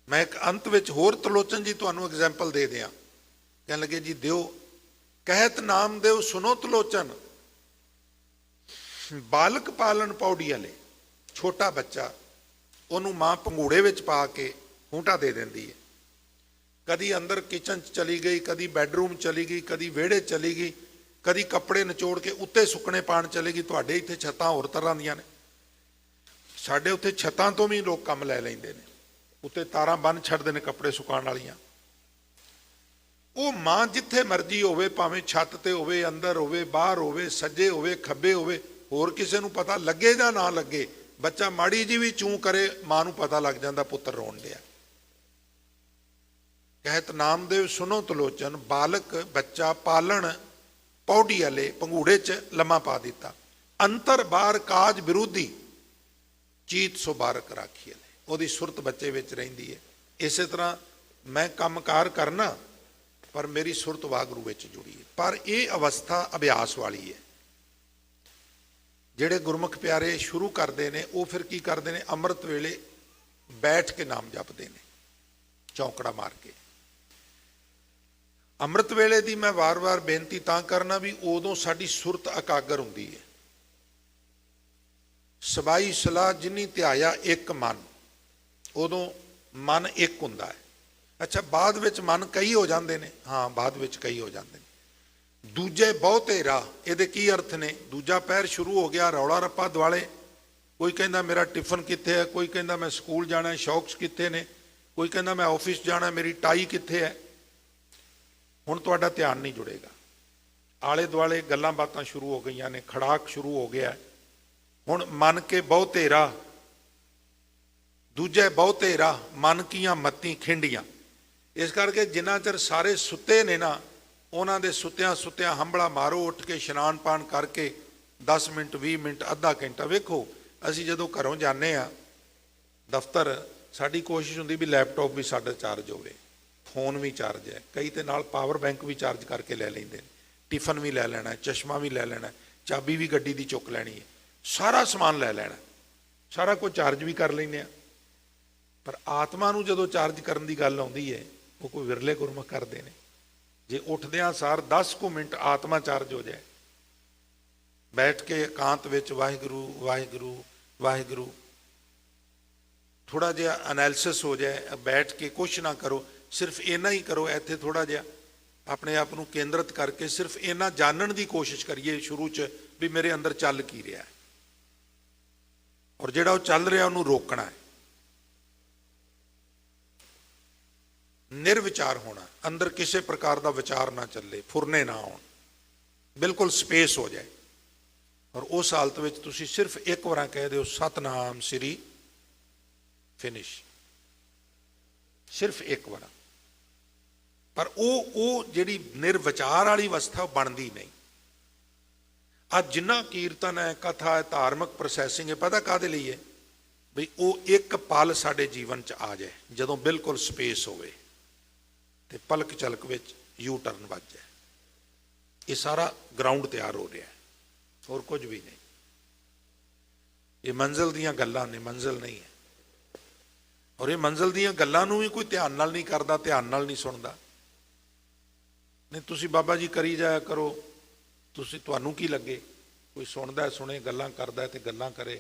मैं एक अंत विच होर तलोचन जी तुहानू एग्जाम्पल दे दियां, कहन लगे जी दिओ। कहत नामदेव सुनो तलोचन, बालक पालन पौड़ी वाले, छोटा बच्चा, ਉਹਨੂੰ मां पंगूड़े विच पा के खूंटा दे देंदी है। कदी अंदर किचन चली गई, कदी बैडरूम चली गई, कदी विहड़े चली गई, कदी कपड़े निचोड़ के उत्ते सुकने पाण चली गई। तुहाडे इत्थे छत्तां होर तरह दीयां ने, साडे उत्थे छत्तां तो भी लोग कम लै लैंदे ने, उत्ते तारां बन छड्डदे ने कपड़े सुकाउण वालियां। ਉਹ मां जिथे मर्जी होवे, भावें छत ते होवे, अंदर होवे, बाहर होवे, सज्जे होवे, खब्बे होवे, होर किसे नूं पता लगे जां ना लगे, बच्चा माड़ी जी भी चूं करे, मां नूं पता लग जांदा पुत्तर रोण दिया। कहत नामदेव सुनो तलोचन, बालक बच्चा पालन पौड़ी वाले, पंगूड़े च लम्मा पा दिता। अंतर बाहर काज विरोधी, चीत सो बारक राखी वाले, ਉਹਦੀ सुरत बच्चे विच रहिंदी है। इसे तरह मैं कंमकार करना, पर मेरी सुरत वागुरू विच जुड़ी है। पर यह अवस्था अभ्यास वाली है। ਜਿਹੜੇ ਗੁਰਮੁਖ ਪਿਆਰੇ ਸ਼ੁਰੂ ਕਰਦੇ ਨੇ, ਉਹ ਫਿਰ ਕੀ ਕਰਦੇ ਨੇ, ਅੰਮ੍ਰਿਤ ਵੇਲੇ ਬੈਠ ਕੇ ਨਾਮ ਜਪਦੇ ਨੇ, ਚੌਂਕੜਾ ਮਾਰ ਕੇ। ਅੰਮ੍ਰਿਤ ਵੇਲੇ ਦੀ ਮੈਂ ਵਾਰ-ਵਾਰ ਬੇਨਤੀ ਤਾਂ ਕਰਨਾ ਵੀ ਉਦੋਂ ਸਾਡੀ ਸੁਰਤ ਇਕਾਗਰ ਹੁੰਦੀ ਹੈ। ਸਬਾਈ ਸਲਾਹ ਜਿਨੀ ਧਿਆਇਆ ਇੱਕ ਮਨ। ਉਦੋਂ ਮਨ ਇੱਕ ਹੁੰਦਾ ਹੈ। ਅੱਛਾ, ਬਾਅਦ ਵਿੱਚ ਮਨ ਕਈ ਹੋ ਜਾਂਦੇ ਨੇ, ਹਾਂ ਬਾਅਦ ਵਿੱਚ ਕਈ ਹੋ ਜਾਂਦੇ ਨੇ। ਦੂਜੇ ਬਹੁਤੇ ਰਾਹ, ਇਹਦੇ ਕੀ ਅਰਥ ਨੇ? ਦੂਜਾ ਪਹਿਰ ਸ਼ੁਰੂ ਹੋ ਗਿਆ, ਰੌਲਾ ਰੱਪਾ ਦੁਆਲੇ। ਕੋਈ ਕਹਿੰਦਾ ਮੇਰਾ ਟਿਫਨ ਕਿੱਥੇ ਹੈ, ਕੋਈ ਕਹਿੰਦਾ ਮੈਂ ਸਕੂਲ ਜਾਣਾ, ਸ਼ੌਕਸ ਕਿੱਥੇ ਨੇ, ਕੋਈ ਕਹਿੰਦਾ ਮੈਂ ਆਫਿਸ ਜਾਣਾ, ਮੇਰੀ ਟਾਈ ਕਿੱਥੇ ਹੈ। ਹੁਣ ਤੁਹਾਡਾ ਧਿਆਨ ਨਹੀਂ ਜੁੜੇਗਾ। ਆਲੇ ਦੁਆਲੇ ਗੱਲਾਂ ਬਾਤਾਂ ਸ਼ੁਰੂ ਹੋ ਗਈਆਂ ਨੇ, ਖੜਾਕ ਸ਼ੁਰੂ ਹੋ ਗਿਆ। ਹੁਣ ਮਨ ਕੇ ਬਹੁਤੇ ਰਾਹ, ਦੂਜੇ ਬਹੁਤੇ ਰਾਹ, ਮਨ ਕੀਆਂ ਮੱਤੀ ਖਿੰਡੀਆਂ। ਇਸ ਕਰਕੇ ਜਿੰਨਾ ਚਿਰ ਸਾਰੇ ਸੁੱਤੇ ਨੇ ਨਾ, ਉਹਨਾਂ ਦੇ ਸੁੱਤਿਆਂ ਸੁੱਤਿਆਂ ਹੰਬਲਾ ਮਾਰੋ, ਉੱਠ ਕੇ ਇਸ਼ਨਾਨ ਪਾਣ ਕਰਕੇ 10 ਮਿੰਟ 20 ਮਿੰਟ ਅੱਧਾ ਘੰਟਾ। ਵੇਖੋ ਅਸੀਂ ਜਦੋਂ ਘਰੋਂ ਜਾਂਦੇ ਹਾਂ ਦਫ਼ਤਰ, ਸਾਡੀ ਕੋਸ਼ਿਸ਼ ਹੁੰਦੀ ਵੀ ਲੈਪਟਾਪ ਵੀ ਸਾਡਾ ਚਾਰਜ ਹੋਵੇ, ਫੋਨ ਵੀ ਚਾਰਜ ਹੈ, ਕਈ ਤੇ ਨਾਲ ਪਾਵਰ ਬੈਂਕ ਵੀ ਚਾਰਜ ਕਰਕੇ ਲੈ ਲੈਂਦੇ ਨੇ, ਟਿਫਨ ਵੀ ਲੈ ਲੈਣਾ, ਚਸ਼ਮਾ ਵੀ ਲੈ ਲੈਣਾ, ਚਾਬੀ ਵੀ ਗੱਡੀ ਦੀ ਚੁੱਕ ਲੈਣੀ ਹੈ, ਸਾਰਾ ਸਮਾਨ ਲੈ ਲੈਣਾ, ਸਾਰਾ ਕੁਝ ਚਾਰਜ ਵੀ ਕਰ ਲੈਂਦੇ ਆ। ਪਰ ਆਤਮਾ ਨੂੰ ਜਦੋਂ ਚਾਰਜ ਕਰਨ ਦੀ ਗੱਲ ਆਉਂਦੀ ਹੈ, ਉਹ ਕੋਈ ਵਿਰਲੇ ਗੁਰਮੁਖ ਕਰਦੇ ਨੇ। ਜੇ ਉੱਠਦਿਆਂ ਸਾਰ 10 ਕੁ ਮਿੰਟ ਆਤਮਾ ਚਾਰਜ ਹੋ ਜਾਏ, ਬੈਠ ਕੇ ਇਕਾਂਤ ਵਿੱਚ ਵਾਹਿਗੁਰੂ ਵਾਹਿਗੁਰੂ ਵਾਹਿਗੁਰੂ, ਥੋੜਾ ਜਿਹਾ ਐਨਾਲਿਸਿਸ ਹੋ ਜਾਏ, ਬੈਠ ਕੇ ਕੁਛ ਨਾ ਕਰੋ, ਸਿਰਫ ਇੰਨਾ ਹੀ ਕਰੋ। ਇੱਥੇ ਥੋੜਾ ਜਿਹਾ ਆਪਣੇ ਆਪ ਨੂੰ ਕੇਂਦਰਿਤ ਕਰਕੇ ਸਿਰਫ ਇੰਨਾ ਜਾਣਨ ਦੀ ਕੋਸ਼ਿਸ਼ ਕਰੀਏ ਸ਼ੁਰੂ 'ਚ ਵੀ ਮੇਰੇ ਅੰਦਰ ਚੱਲ ਕੀ ਰਿਹਾ, ਔਰ ਜਿਹੜਾ ਉਹ ਚੱਲ ਰਿਹਾ ਉਹਨੂੰ ਰੋਕਣਾ ਹੈ। ਨਿਰਵਿਚਾਰ ਹੋਣਾ, ਅੰਦਰ ਕਿਸੇ ਪ੍ਰਕਾਰ ਦਾ ਵਿਚਾਰ ਨਾ ਚੱਲੇ, ਫੁਰਨੇ ਨਾ ਆਉਣ, ਬਿਲਕੁਲ ਸਪੇਸ ਹੋ ਜਾਏ। ਔਰ ਉਸ ਹਾਲਤ ਵਿੱਚ ਤੁਸੀਂ ਸਿਰਫ ਇੱਕ ਵਾਰ ਕਹਿ ਦਿਓ ਸਤਨਾਮ ਸ੍ਰੀ, ਫਿਨਿਸ਼, ਸਿਰਫ ਇੱਕ ਵਾਰ। ਪਰ ਉਹ ਜਿਹੜੀ ਨਿਰਵਿਚਾਰ ਵਾਲੀ ਅਵਸਥਾ ਬਣਦੀ ਨਹੀਂ। ਅੱਜ ਜਿੰਨਾ ਕੀਰਤਨ ਹੈ, ਕਥਾ ਹੈ, ਧਾਰਮਿਕ ਪ੍ਰੋਸੈਸਿੰਗ ਹੈ, ਪਤਾ ਕਾਹਦੇ ਲਈ ਹੈ? ਬਈ ਉਹ ਇੱਕ ਪਲ ਸਾਡੇ ਜੀਵਨ 'ਚ ਆ ਜਾਏ, ਜਦੋਂ ਬਿਲਕੁਲ ਸਪੇਸ ਹੋਵੇ ਤੇ ਪਲਕ ਝਲਕ ਵਿੱਚ ਯੂ ਟਰਨ ਵੱਜ ਜਾਏ। ਇਹ ਸਾਰਾ ਗਰਾਊਂਡ ਤਿਆਰ ਹੋ ਰਿਹਾ, ਹੋਰ ਕੁਝ ਵੀ ਨਹੀਂ। ਇਹ ਮੰਜ਼ਿਲ ਦੀਆਂ ਗੱਲਾਂ ਨੇ, ਮੰਜ਼ਿਲ ਨਹੀਂ ਹੈ। ਔਰ ਇਹ ਮੰਜ਼ਿਲ ਦੀਆਂ ਗੱਲਾਂ ਨੂੰ ਵੀ ਕੋਈ ਧਿਆਨ ਨਾਲ ਨਹੀਂ ਕਰਦਾ, ਧਿਆਨ ਨਾਲ ਨਹੀਂ ਸੁਣਦਾ। ਨਹੀਂ ਤੁਸੀਂ ਬਾਬਾ ਜੀ ਕਰੀ ਜਾਇਆ ਕਰੋ, ਤੁਸੀਂ ਤੁਹਾਨੂੰ ਕੀ ਲੱਗੇ, ਕੋਈ ਸੁਣਦਾ ਸੁਣੇ, ਗੱਲਾਂ ਕਰਦਾ ਤੇ ਗੱਲਾਂ ਕਰੇ।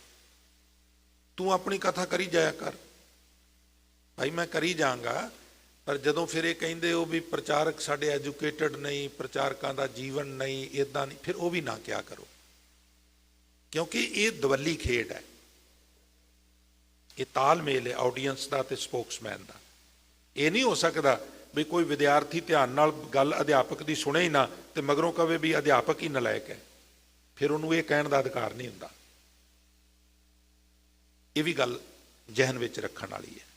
ਤੂੰ ਆਪਣੀ ਕਥਾ ਕਰੀ ਜਾਇਆ ਕਰ ਭਾਈ, ਮੈਂ ਕਰੀ ਜਾਵਾਂਗਾ। ਪਰ ਜਦੋਂ ਫਿਰ ਇਹ ਕਹਿੰਦੇ ਹੋ ਵੀ ਪ੍ਰਚਾਰਕ ਸਾਡੇ ਐਜੂਕੇਟਡ ਨਹੀਂ, ਪ੍ਰਚਾਰਕਾਂ ਦਾ ਜੀਵਨ ਨਹੀਂ, ਇੱਦਾਂ ਨਹੀਂ, ਫਿਰ ਉਹ ਵੀ ਨਾ ਕਿਹਾ ਕਰੋ, ਕਿਉਂਕਿ ਇਹ ਦਵੱਲੀ ਖੇਡ ਹੈ। ਇਹ ਤਾਲਮੇਲ ਹੈ ਆਡੀਅੰਸ ਦਾ ਤੇ ਸਪੋਕਸਮੈਨ ਦਾ। ਇਹ ਨਹੀਂ ਹੋ ਸਕਦਾ ਵੀ ਕੋਈ ਵਿਦਿਆਰਥੀ ਧਿਆਨ ਨਾਲ ਗੱਲ ਅਧਿਆਪਕ ਦੀ ਸੁਣੇ ਹੀ ਨਾ ਤੇ ਮਗਰੋਂ ਕਵੇ ਵੀ ਅਧਿਆਪਕ ਹੀ ਨਲਾਇਕ ਹੈ, ਫਿਰ ਉਹਨੂੰ ਇਹ ਕਹਿਣ ਦਾ ਅਧਿਕਾਰ ਨਹੀਂ ਹੁੰਦਾ। ਇਹ ਵੀ ਗੱਲ ਜ਼ਿਹਨ ਵਿੱਚ ਰੱਖਣ ਵਾਲੀ ਹੈ।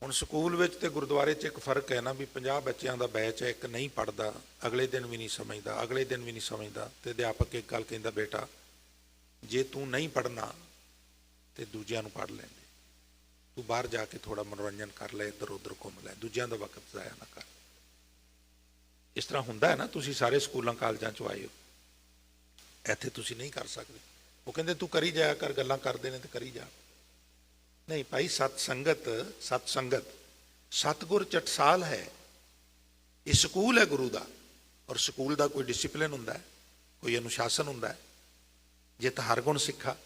ਹੁਣ ਸਕੂਲ ਵਿੱਚ ਤੇ ਗੁਰਦੁਆਰੇ 'ਚ ਇੱਕ ਫਰਕ ਹੈ ਨਾ, ਵੀ 50 ਬੱਚਿਆਂ ਦਾ ਬੈਚ ਹੈ, ਇੱਕ ਨਹੀਂ ਪੜ੍ਹਦਾ, ਅਗਲੇ ਦਿਨ ਵੀ ਨਹੀਂ ਸਮਝਦਾ, ਅਗਲੇ ਦਿਨ ਵੀ ਨਹੀਂ ਸਮਝਦਾ, ਤੇ ਅਧਿਆਪਕ ਇੱਕ ਗੱਲ ਕਹਿੰਦਾ, ਬੇਟਾ ਜੇ ਤੂੰ ਨਹੀਂ ਪੜ੍ਹਨਾ ਤੇ ਦੂਜਿਆਂ ਨੂੰ ਪੜ੍ਹ ਲੈਂਦੇ, ਤੂੰ ਬਾਹਰ ਜਾ ਕੇ ਥੋੜਾ ਮਨੋਰੰਜਨ ਕਰ ਲੈ, ਇੱਧਰ ਉੱਧਰ ਘੁੰਮ ਲੈ, ਦੂਜਿਆਂ ਦਾ ਵਕਤ ਜ਼ਾਇਆ ਨਾ ਕਰ। ਇਸ ਤਰ੍ਹਾਂ ਹੁੰਦਾ ਹੈ ਨਾ, ਤੁਸੀਂ ਸਾਰੇ ਸਕੂਲਾਂ ਕਾਲਜਾਂ 'ਚੋਂ ਆਏ ਹੋ, ਇੱਥੇ ਤੁਸੀਂ ਨਹੀਂ ਕਰ ਸਕਦੇ। ਉਹ ਕਹਿੰਦੇ ਤੂੰ ਕਰੀ ਜਾਇਆ ਕਰ, ਗੱਲਾਂ ਕਰਦੇ ਨੇ ਤੇ ਕਰੀ ਜਾ। ਨਹੀਂ ਭਾਈ, ਸਤ ਸੰਗਤ ਸਤਿਗੁਰ ਟਕਸਾਲ ਹੈ। ਇਹ ਸਕੂਲ ਹੈ ਗੁਰੂ ਦਾ, ਔਰ ਸਕੂਲ ਦਾ ਕੋਈ ਡਿਸਿਪਲਿਨ ਹੁੰਦਾ ਹੈ, ਕੋਈ ਅਨੁਸ਼ਾਸਨ ਹੁੰਦਾ ਹੈ। ਜੇ ਤਾਂ ਹਰ ਗੁਣ ਸਿੱਖਾ,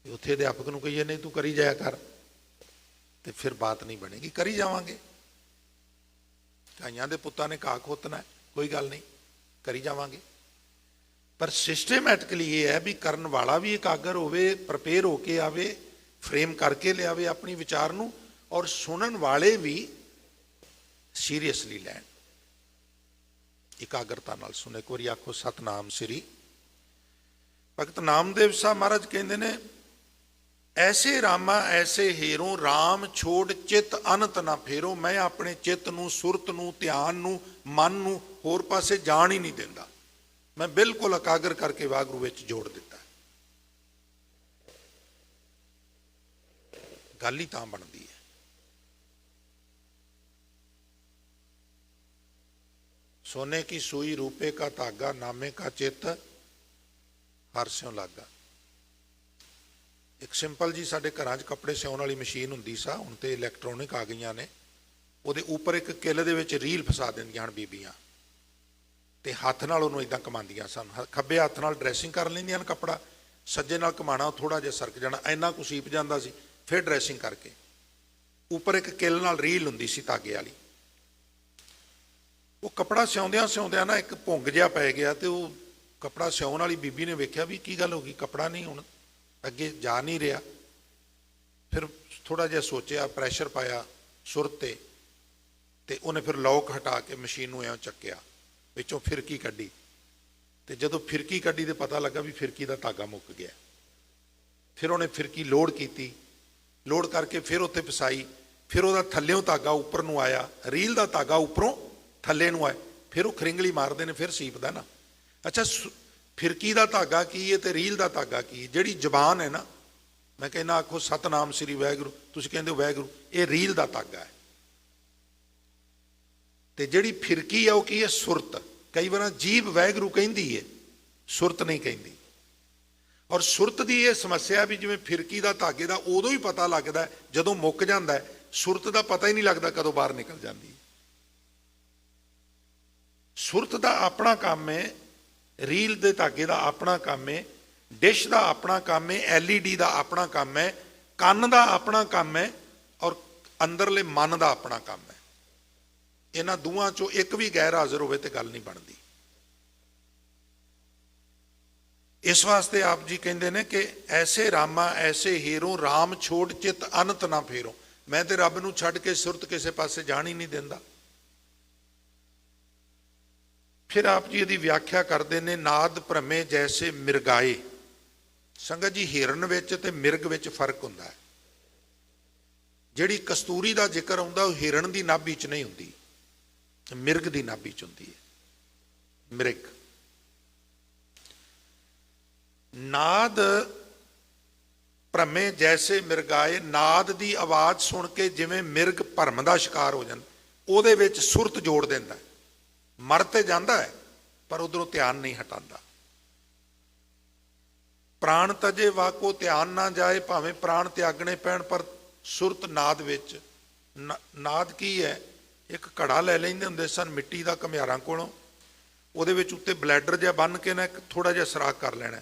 ਉੱਥੇ ਅਧਿਆਪਕ ਨੂੰ ਕਹੀਏ ਨਹੀਂ ਤੂੰ ਕਰੀ ਜਾਇਆ ਕਰ, ਤੇ ਫਿਰ ਬਾਤ ਨਹੀਂ ਬਣੇਗੀ। ਕਰੀ ਜਾਵਾਂਗੇ, ਕਾਈਆਂ ਦੇ ਪੁੱਤਾਂ ਨੇ ਘਾਹ ਖੋਤਣਾ, ਕੋਈ ਗੱਲ ਨਹੀਂ, ਕਰੀ ਜਾਵਾਂਗੇ। ਪਰ ਸਿਸਟੇਮੈਟਿਕਲੀ ਇਹ ਹੈ ਵੀ ਕਰਨ ਵਾਲਾ ਵੀ ਇਕਾਗਰ ਹੋਵੇ, ਪ੍ਰਪੇਅਰ ਹੋ ਕੇ ਆਵੇ, ਫਰੇਮ ਕਰਕੇ ਲਿਆਵੇ ਆਪਣੀ ਵਿਚਾਰ ਨੂੰ, ਔਰ ਸੁਣਨ ਵਾਲੇ ਵੀ ਸੀਰੀਅਸਲੀ ਲੈਣ, ਇਕਾਗਰਤਾ ਨਾਲ ਸੁਣੇ। ਇੱਕ ਵਾਰੀ ਆਖੋ ਸਤਨਾਮ ਸ੍ਰੀ। ਭਗਤ ਨਾਮਦੇਵ ਸਾਹਿਬ ਮਹਾਰਾਜ ਕਹਿੰਦੇ ਨੇ, ਐਸੇ ਰਾਮਾ ਐਸੇ ਹੀਰੋ, ਰਾਮ ਛੋੜ ਚਿੱਤ ਅਨੰਤ ਨਾ ਫੇਰੋ। ਮੈਂ ਆਪਣੇ ਚਿੱਤ ਨੂੰ, ਸੁਰਤ ਨੂੰ, ਧਿਆਨ ਨੂੰ, ਮਨ ਨੂੰ ਹੋਰ ਪਾਸੇ ਜਾਣ ਹੀ ਨਹੀਂ ਦਿੰਦਾ। ਮੈਂ ਬਿਲਕੁਲ ਇਕਾਗਰ ਕਰਕੇ ਵਾਹਿਗੁਰੂ ਵਿੱਚ ਜੋੜ ਦਿੱਤਾ। ਗੱਲ ਹੀ ਤਾਂ ਬਣਦੀ ਹੈ। सोने की सुई रूपे का धागा, नामे का चित हर स्यों लागा। एक सिंपल जी साडे घरां 'च कपड़े सिउण वाली मशीन हुंदी सा, हुण ते इलैक्ट्रॉनिक आ गईयां ने। ਉਹਦੇ ਉੱਪਰ ਇੱਕ ਕਿੱਲ ਦੇ ਵਿੱਚ ਰੀਲ ਫਸਾ ਦਿੰਦੀਆਂ ਹਨ ਬੀਬੀਆਂ, ਤੇ ਹੱਥ ਨਾਲ ਉਹਨੂੰ ਇਦਾਂ ਘੁਮਾਉਂਦੀਆਂ ਸਨ। ਖੱਬੇ ਹੱਥ ਨਾਲ ਡਰੈਸਿੰਗ ਕਰ ਲੈਂਦੀਆਂ ਹਨ ਕੱਪੜਾ, ਸੱਜੇ ਨਾਲ ਘੁਮਾਣਾ ਥੋੜਾ ਜਿਹਾ ਸਰਕ ਜਾਣਾ, ਇੰਨਾ ਕੁ ਸੀਪ ਜਾਂਦਾ ਸੀ। ਫਿਰ ਡਰੈਸਿੰਗ ਕਰਕੇ ਉੱਪਰ ਇੱਕ ਕਿੱਲ ਨਾਲ ਰੀਲ ਹੁੰਦੀ ਸੀ ਧਾਗੇ ਵਾਲੀ। ਉਹ ਕੱਪੜਾ ਸਿਉਂਦਿਆਂ ਨਾ ਇੱਕ ਭੁੰਗ ਜਿਹਾ ਪੈ ਗਿਆ, ਤੇ ਉਹ ਕੱਪੜਾ ਸਿਉਣ ਵਾਲੀ ਬੀਬੀ ਨੇ ਵੇਖਿਆ ਵੀ ਕੀ ਗੱਲ ਹੋ ਗਈ, ਕੱਪੜਾ ਨਹੀਂ ਹੁਣ ਅੱਗੇ ਜਾ ਨਹੀਂ ਰਿਹਾ। ਫਿਰ ਥੋੜਾ ਜਿਹਾ ਸੋਚਿਆ, ਪ੍ਰੈਸ਼ਰ ਪਾਇਆ ਸੁਰ ਤੇ ਉਹਨੇ ਫਿਰ ਲੌਕ ਹਟਾ ਕੇ ਮਸ਼ੀਨ ਨੂੰ ਐਂ ਚੱਕਿਆ, ਵਿੱਚੋਂ ਫਿਰਕੀ ਕੱਢੀ, ਤੇ ਜਦੋਂ ਫਿਰਕੀ ਕੱਢੀ ਤੇ ਪਤਾ ਲੱਗਾ ਵੀ ਫਿਰਕੀ ਦਾ ਧਾਗਾ ਮੁੱਕ ਗਿਆ। ਫਿਰ ਉਹਨੇ ਫਿਰਕੀ ਲੋਡ ਕੀਤੀ, ਲੋਡ ਕਰਕੇ ਫਿਰ ਉੱਥੇ ਫਸਾਈ, ਫਿਰ ਉਹਦਾ ਥੱਲਿਓਂ ਧਾਗਾ ਉੱਪਰ ਨੂੰ ਆਇਆ, ਰੀਲ ਦਾ ਧਾਗਾ ਉੱਪਰੋਂ ਥੱਲੇ ਨੂੰ ਆਇਆ, ਫਿਰ ਉਹ ਖਰਿੰਗਲੀ ਮਾਰਦੇ ਨੇ, ਫਿਰ ਸੀਪਦਾ ਨਾ। ਅੱਛਾ, ਫਿਰਕੀ ਦਾ ਧਾਗਾ ਕੀ ਹੈ ਤੇ ਰੀਲ ਦਾ ਧਾਗਾ ਕੀ ਹੈ? ਜਿਹੜੀ ਜ਼ਬਾਨ ਹੈ ਨਾ, ਮੈਂ ਕਹਿੰਦਾ ਆਖੋ ਸਤਨਾਮ ਸ੍ਰੀ ਵਾਹਿਗੁਰੂ, ਤੁਸੀਂ ਕਹਿੰਦੇ ਹੋ ਵਾਹਿਗੁਰੂ, ਇਹ ਰੀਲ ਦਾ ਧਾਗਾ ਹੈ। ਤੇ ਜਿਹੜੀ ਫਿਰਕੀ ਹੈ ਉਹ ਕੀ ਹੈ? ਸੁਰਤ। ਕਈ ਵਾਰ ਜੀਭ ਵਾਹਿਗੁਰੂ ਕਹਿੰਦੀ ਹੈ, ਸੁਰਤ ਨਹੀਂ ਕਹਿੰਦੀ। ਔਰ ਸੁਰਤ ਦੀ ਇਹ ਸਮੱਸਿਆ ਵੀ ਜਿਵੇਂ ਫਿਰਕੀ ਦਾ ਧਾਗੇ ਦਾ ਉਦੋਂ ਹੀ ਪਤਾ ਲੱਗਦਾ ਜਦੋਂ ਮੁੱਕ ਜਾਂਦਾ, ਸੁਰਤ ਦਾ ਪਤਾ ਹੀ ਨਹੀਂ ਲੱਗਦਾ ਕਦੋਂ ਬਾਹਰ ਨਿਕਲ ਜਾਂਦੀ। ਸੁਰਤ ਦਾ ਆਪਣਾ ਕੰਮ ਹੈ, ਰੀਲ ਦੇ ਧਾਗੇ ਦਾ ਆਪਣਾ ਕੰਮ ਹੈ, ਡਿਸ਼ ਦਾ ਆਪਣਾ ਕੰਮ ਹੈ, LED ਦਾ ਆਪਣਾ ਕੰਮ ਹੈ, ਕੰਨ ਦਾ ਆਪਣਾ ਕੰਮ ਹੈ, ਔਰ ਅੰਦਰਲੇ ਮਨ ਦਾ ਆਪਣਾ ਕੰਮ ਹੈ। ਇਹਨਾਂ ਦੋਵਾਂ ਚੋਂ ਇੱਕ ਵੀ ਗੈਰ ਹਾਜ਼ਰ ਹੋਵੇ ਤੇ ਗੱਲ ਨਹੀਂ ਬਣਦੀ। ਇਸ ਵਾਸਤੇ ਆਪ ਜੀ ਕਹਿੰਦੇ ਨੇ ਕਿ ਐਸੇ ਰਾਮਾ ਐਸੇ ਹੀਰੋ, ਰਾਮ ਛੋੜ ਚਿਤ ਅਨੰਤ ਨਾ ਫੇਰੋ। ਮੈਂ ਤੇ ਰੱਬ ਨੂੰ ਛੱਡ ਕੇ ਸੁਰਤ ਕਿਸੇ ਪਾਸੇ ਜਾਣ ਹੀ ਨਹੀਂ ਦਿੰਦਾ। ਫਿਰ ਆਪ ਜੀ ਇਹਦੀ ਵਿਆਖਿਆ ਕਰਦੇ ਨੇ, ਨਾਦ ਭ੍ਰਮੇ ਜੈਸੇ ਮਿਰਗਾਏ। ਸੰਗਤ ਜੀ, ਹਿਰਨ ਵਿੱਚ ਤੇ ਮਿਰਗ ਵਿੱਚ ਫਰਕ ਹੁੰਦਾ ਹੈ। ਜਿਹੜੀ ਕਸਤੂਰੀ ਦਾ ਜ਼ਿਕਰ ਆਉਂਦਾ ਉਹ ਹਿਰਨ ਦੀ ਨਾਭੀ 'ਚ ਨਹੀਂ ਹੁੰਦੀ, ਮਿਰਗ ਦੀ ਨਾਭੀ 'ਚ ਹੁੰਦੀ ਹੈ। ਮਿਰਗ ਨਾਦ ਭ੍ਰਮੇ ਜੈਸੇ ਮਿਰਗਾਏ, ਨਾਦ ਦੀ ਆਵਾਜ਼ ਸੁਣ ਕੇ ਜਿਵੇਂ ਮਿਰਗ ਭਰਮ ਦਾ ਸ਼ਿਕਾਰ ਹੋ ਜਾਂਦਾ, ਉਹਦੇ ਵਿੱਚ ਸੁਰਤ ਜੋੜ ਦਿੰਦਾ। ਮਰ ਤੇ ਜਾਂਦਾ ਹੈ ਪਰ ਉਧਰੋਂ ਧਿਆਨ ਨਹੀਂ ਹਟਾਉਂਦਾ। ਪ੍ਰਾਣ ਤਜੇ ਵਾਕੋ ਧਿਆਨ ਨਾ ਜਾਏ, ਭਾਵੇਂ ਪ੍ਰਾਣ ਤਿਆਗਣੇ ਪੈਣ ਪਰ ਸੁਰਤ ਨਾਦ ਵਿੱਚ। ਨਾਦ ਕੀ ਹੈ? ਇੱਕ ਘੜਾ ਲੈ ਲੈਂਦੇ ਹੁੰਦੇ ਸਨ ਮਿੱਟੀ ਦਾ ਘੁਮਿਆਰਾਂ ਕੋਲੋਂ, ਉਹਦੇ ਵਿੱਚ ਉੱਤੇ ਬਲੈਡਰ ਜਿਹਾ ਬੰਨ੍ਹ ਕੇ ਨਾ ਇੱਕ ਥੋੜਾ ਜਿਹਾ ਸੁਰਾਖ ਕਰ ਲੈਣਾ,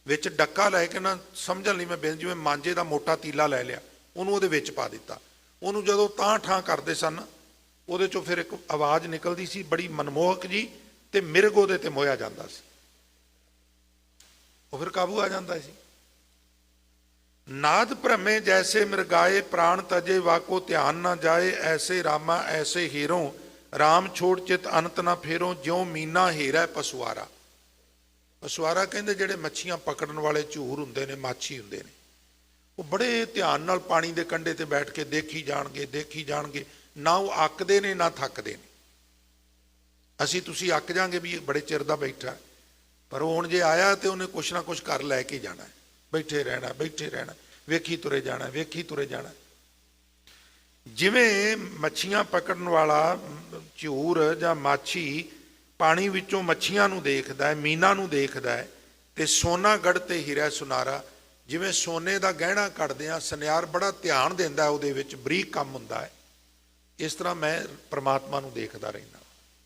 ਵਿੱਚ ਡੱਕਾ ਲੈ ਕੇ ਨਾ, ਸਮਝਣ ਲਈ ਮੈਂ ਜਿਵੇਂ ਮਾਂਜੇ ਦਾ ਮੋਟਾ ਤੀਲਾ ਲੈ ਲਿਆ, ਉਹਨੂੰ ਉਹਦੇ ਵਿੱਚ ਪਾ ਦਿੱਤਾ। ਉਹਨੂੰ ਜਦੋਂ ਤਾਂ ਠਾਂ ਕਰਦੇ ਸਨ, ਉਹਦੇ ਚੋਂ ਫਿਰ ਇੱਕ ਆਵਾਜ਼ ਨਿਕਲਦੀ ਸੀ ਬੜੀ ਮਨਮੋਹਕ ਜੀ, ਤੇ ਮਿਰਗ ਉਹਦੇ ਤੇ ਮੋਹਿਆ ਜਾਂਦਾ ਸੀ, ਉਹ ਫਿਰ ਕਾਬੂ ਆ ਜਾਂਦਾ ਸੀ। ਨਾਦ ਭ੍ਰਮੇ ਜੈਸੇ ਮਿਰਗਾਏ, ਪ੍ਰਾਣ ਤਜੇ ਵਾਕੋ ਧਿਆਨ ਨਾ ਜਾਏ, ਐਸੇ ਰਾਮਾ ਐਸੇ ਹੀਰੋ, ਰਾਮ ਛੋੜ ਚਿਤ ਅਨੰਤ ਨਾ ਫੇਰੋ, ਜਿਉ ਮੀਨਾ ਹੀਰਾ ਪਸੁਆਰਾ। ਪਸੁਆਰਾ ਕਹਿੰਦੇ ਜਿਹੜੇ ਮੱਛੀਆਂ ਪਕੜਨ ਵਾਲੇ ਝੂਰ ਹੁੰਦੇ ਨੇ, ਮਾਛੀ ਹੁੰਦੇ ਨੇ, ਉਹ ਬੜੇ ਧਿਆਨ ਨਾਲ ਪਾਣੀ ਦੇ ਕੰਢੇ ਤੇ ਬੈਠ ਕੇ ਦੇਖੀ ਜਾਣਗੇ, ਨਾ ਉਹ ਅੱਕਦੇ ਨੇ ਨਾ ਥੱਕਦੇ ਨੇ। ਅਸੀਂ ਤੁਸੀਂ ਅੱਕ ਜਾਾਂਗੇ ਵੀ ਇਹ ਬੜੇ ਚਿਰ ਦਾ ਬੈਠਾ, ਪਰ ਉਹ ਹੁਣ ਜੇ ਆਇਆ ਤੇ ਉਹਨੇ ਕੁਛ ਨਾ ਕੁਛ ਕਰ ਲੈ ਕੇ ਜਾਣਾ, ਬੈਠੇ ਰਹਿਣਾ, ਵੇਖੀ ਤੁਰੇ ਜਾਣਾ। ਜਿਵੇਂ ਮੱਛੀਆਂ ਪਕੜਨ ਵਾਲਾ ਝੂਰ ਜਾਂ ਮਾਛੀ ਪਾਣੀ ਵਿੱਚੋਂ ਮੱਛੀਆਂ ਨੂੰ ਦੇਖਦਾ ਹੈ, ਮੀਨਾਂ ਨੂੰ ਦੇਖਦਾ ਹੈ, ਤੇ ਸੋਨਾ ਗੜ ਤੇ ਹੀਰਾ ਸੁਨਾਰਾ, ਜਿਵੇਂ ਸੋਨੇ ਦਾ ਗਹਿਣਾ ਕੱਢਦੇ ਆ, ਸੁਨਿਆਰ ਬੜਾ ਧਿਆਨ ਦਿੰਦਾ ਉਹਦੇ ਵਿੱਚ, ਬਰੀਕ ਕੰਮ ਹੁੰਦਾ ਹੈ। ਇਸ ਤਰ੍ਹਾਂ ਮੈਂ ਪ੍ਰਮਾਤਮਾ ਨੂੰ ਦੇਖਦਾ ਰਹਿੰਦਾ,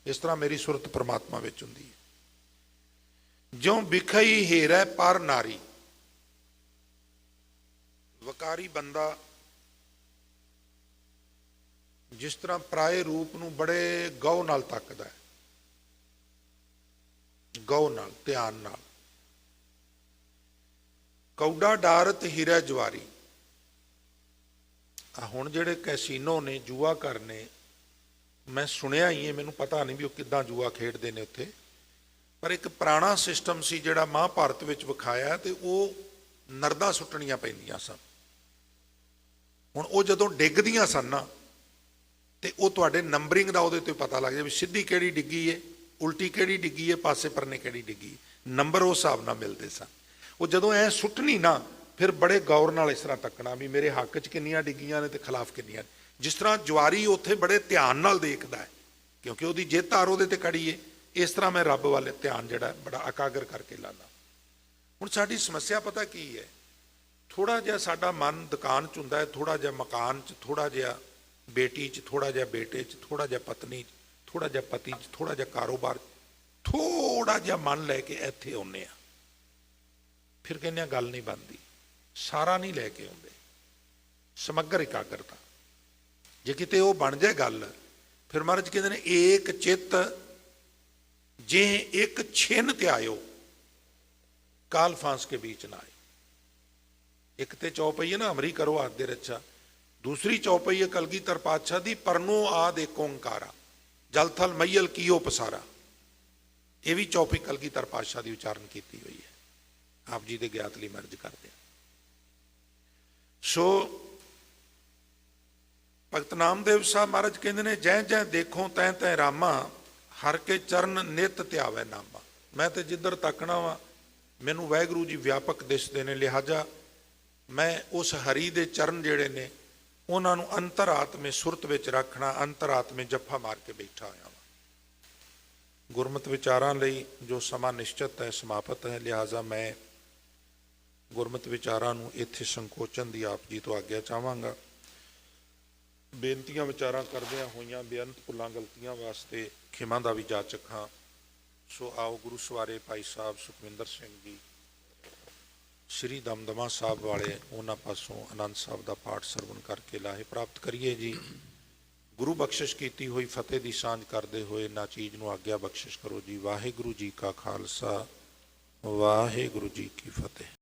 ਇਸ ਤਰ੍ਹਾਂ ਮੇਰੀ ਸੁਰਤ ਪ੍ਰਮਾਤਮਾ ਵਿੱਚ ਹੁੰਦੀ ਹੈ। ਜਿਉਂ ਵਿਖਈ ਹੀਰਾ ਪਰ ਨਾਰੀ, ਵਕਾਰੀ ਬੰਦਾ ਜਿਸ ਤਰ੍ਹਾਂ ਪਰਾਏ ਰੂਪ ਨੂੰ ਬੜੇ ਗੌ ਨਾਲ ਤੱਕਦਾ ਹੈ, ਗੌ ਨਾਲ, ਧਿਆਨ ਨਾਲ। ਕੌਡਾ ਡਾਰਤ ਹੀਰਾ ਜਵਾਰੀ। ਹੁਣ ਜਿਹੜੇ ਕੈਸੀਨੋ ਨੇ, ਜੂਆ ਘਰ ਨੇ, ਮੈਂ ਸੁਣਿਆ ਹੀ ਹੈ, ਮੈਨੂੰ ਪਤਾ ਨਹੀਂ ਵੀ ਉਹ ਕਿੱਦਾਂ ਜੂਆ ਖੇਡਦੇ ਨੇ ਉੱਥੇ, ਪਰ ਇੱਕ ਪੁਰਾਣਾ ਸਿਸਟਮ ਸੀ ਜਿਹੜਾ ਮਹਾਭਾਰਤ ਵਿੱਚ ਵਿਖਾਇਆ, ਤੇ ਉਹ ਨਰਦਾਂ ਸੁੱਟਣੀਆਂ ਪੈਂਦੀਆਂ ਸਨ। ਹੁਣ ਉਹ ਜਦੋਂ ਡਿੱਗਦੀਆਂ ਸਨ ਨਾ, ਤੇ ਉਹ ਤੁਹਾਡੇ ਨੰਬਰਿੰਗ ਦਾ ਉਹਦੇ ਤੋਂ ਪਤਾ ਲੱਗ ਜਾਏ ਵੀ ਸਿੱਧੀ ਕਿਹੜੀ ਡਿੱਗੀ ਹੈ, ਉਲਟੀ ਕਿਹੜੀ ਡਿੱਗੀ ਹੈ, ਪਾਸੇ ਪਰਨੇ ਕਿਹੜੀ ਡਿੱਗੀ, ਨੰਬਰ ਉਸ ਹਿਸਾਬ ਨਾਲ ਮਿਲਦੇ ਸਨ। ਉਹ ਜਦੋਂ ਐ ਸੁੱਟਣੀ ਨਾ, ਫਿਰ ਬੜੇ ਗੌਰ ਨਾਲ ਇਸ ਤਰ੍ਹਾਂ ਤੱਕਣਾ ਵੀ ਮੇਰੇ ਹੱਕ 'ਚ ਕਿੰਨੀਆਂ ਡਿੱਗੀਆਂ ਨੇ ਤੇ ਖਿਲਾਫ ਕਿੰਨੀਆਂ। ਜਿਸ ਤਰ੍ਹਾਂ ਜਵਾਰੀ ਉੱਥੇ ਬੜੇ ਧਿਆਨ ਨਾਲ ਦੇਖਦਾ ਹੈ, ਕਿਉਂਕਿ ਉਹਦੀ ਜਿੱਤ ਹਾਰ ਉਹਦੇ ਤੇ ਕੜੀ ਹੈ, ਇਸ ਤਰ੍ਹਾਂ ਮੈਂ ਰੱਬ ਵਾਲੇ ਧਿਆਨ ਜਿਹੜਾ ਬੜਾ ਇਕਾਗਰ ਕਰਕੇ ਲਾਉਂਦਾ। ਹੁਣ ਸਾਡੀ ਸਮੱਸਿਆ ਪਤਾ ਕੀ ਹੈ? ਥੋੜਾ ਜਿਹਾ ਸਾਡਾ ਮਨ ਦੁਕਾਨ 'ਚ ਹੁੰਦਾ ਹੈ, ਥੋੜਾ ਜਿਹਾ ਮਕਾਨ 'ਚ, ਥੋੜਾ ਜਿਹਾ ਬੇਟੀ 'ਚ, ਥੋੜਾ ਜਿਹਾ ਬੇਟੇ 'ਚ, ਥੋੜਾ ਜਿਹਾ ਪਤਨੀ 'ਚ, ਥੋੜਾ ਜਿਹਾ ਪਤੀ 'ਚ, ਥੋੜਾ ਜਿਹਾ ਕਾਰੋਬਾਰ 'ਚ, ਥੋੜਾ ਜਿਹਾ ਮਨ ਲੈ ਕੇ ਇੱਥੇ ਆਉਂਦੇ ਆ, ਫਿਰ ਕਹਿੰਦੇ ਆ ਗੱਲ ਨਹੀਂ ਬਣਦੀ। ਸਾਰਾ ਨਹੀਂ ਲੈ ਕੇ ਆਉਂਦੇ, ਸਮਗਰ ਇਕਾਗਰਤਾ। ਜੇ ਕਿਤੇ ਉਹ ਬਣ ਜਾਏ ਗੱਲ, ਫਿਰ ਮਹਾਰਾਜ ਕਹਿੰਦੇ ਨੇ ਏਕ ਚਿੱਤ ਜੇ ਇੱਕ ਛਿਨ ਤੇ ਆਇਓ, ਕਾਲ ਫਾਂਸ ਕੇ ਵਿੱਚ ਨਾ ਆਏ। ਇੱਕ ਤੇ ਚੌਪਈ ਹੈ ਨਾ ਅਮਰੀ ਕਰੋ ਆਦੇ ਰੱਛਾ, ਦੂਸਰੀ ਚੌਪਈ ਹੈ ਕਲਗੀਧਰ ਪਾਤਸ਼ਾਹ ਦੀ ਪਰਨੋ ਆਦ ਏਕ ਓੰਕਾਰਾ, ਜਲ ਥਲ ਮਈਲ ਕੀਓ ਪਸਾਰਾ। ਇਹ ਵੀ ਚੌਪਈ ਕਲਗੀਧਰ ਪਾਤਸ਼ਾਹ ਦੀ ਉਚਾਰਨ ਕੀਤੀ ਹੋਈ ਹੈ, ਆਪ ਜੀ ਦੇ ਗਿਆਤ ਲਈ ਮਰਜ ਕਰਦੇ ਆ। ਸੋ ਭਗਤ ਨਾਮਦੇਵ ਸਾਹਿਬ ਮਹਾਰਾਜ ਕਹਿੰਦੇ ਨੇ ਜੈ ਜੈ ਦੇਖੋ ਤੈ ਤੈ ਰਾਮਾ, ਹਰ ਕੇ ਚਰਨ ਨਿਤ ਧਿਆਵੈ ਨਾਮਾ। ਮੈਂ ਤੇ ਜਿੱਧਰ ਤੱਕਣਾ ਵਾ ਮੈਨੂੰ ਵਾਹਿਗੁਰੂ ਜੀ ਵਿਆਪਕ ਦਿਸਦੇ ਨੇ, ਲਿਹਾਜ਼ਾ ਮੈਂ ਉਸ ਹਰੀ ਦੇ ਚਰਨ ਜਿਹੜੇ ਨੇ ਉਹਨਾਂ ਨੂੰ ਅੰਤਰਾਤਮੇ ਸੁਰਤ ਵਿੱਚ ਰੱਖਣਾ, ਅੰਤਰਾਤਮੇ ਜੱਫਾ ਮਾਰ ਕੇ ਬੈਠਾ ਹੋਇਆ ਵਾ। ਗੁਰਮਤਿ ਵਿਚਾਰਾਂ ਲਈ ਜੋ ਸਮਾਂ ਨਿਸ਼ਚਿਤ ਹੈ ਸਮਾਪਤ ਹੈ, ਲਿਹਾਜ਼ਾ ਮੈਂ ਗੁਰਮਤਿ ਵਿਚਾਰਾਂ ਨੂੰ ਇੱਥੇ ਸੰਕੋਚਨ ਦੀ ਆਪ ਜੀ ਤੋਂ ਆਗਿਆ ਚਾਹਾਂਗਾ। ਬੇਨਤੀਆਂ ਵਿਚਾਰਾਂ ਕਰਦਿਆਂ ਹੋਈਆਂ ਬੇਅੰਤ ਭੁੱਲਾਂ ਗਲਤੀਆਂ ਵਾਸਤੇ ਖਿਮਾ ਦਾ ਵੀ ਜਾਚਕ ਹਾਂ। ਸੋ ਆਓ ਗੁਰੂ ਸਵਾਰੇ ਭਾਈ ਸਾਹਿਬ ਸੁਖਵਿੰਦਰ ਸਿੰਘ ਜੀ ਸ਼੍ਰੀ ਦਮਦਮਾ ਸਾਹਿਬ ਵਾਲੇ, ਉਹਨਾਂ ਪਾਸੋਂ ਆਨੰਦ ਸਾਹਿਬ ਦਾ ਪਾਠ ਸਰਵਣ ਕਰਕੇ ਲਾਹੇ ਪ੍ਰਾਪਤ ਕਰੀਏ ਜੀ। ਗੁਰੂ ਬਖਸ਼ਿਸ਼ ਕੀਤੀ ਹੋਈ ਫਤਿਹ ਦੀ ਸਾਂਝ ਕਰਦੇ ਹੋਏ ਨਾ ਚੀਜ਼ ਨੂੰ ਆਗਿਆ ਬਖਸ਼ਿਸ਼ ਕਰੋ ਜੀ। ਵਾਹਿਗੁਰੂ ਜੀ ਕਾ ਖਾਲਸਾ, ਵਾਹਿਗੁਰੂ ਜੀ ਕੀ ਫਤਿਹ।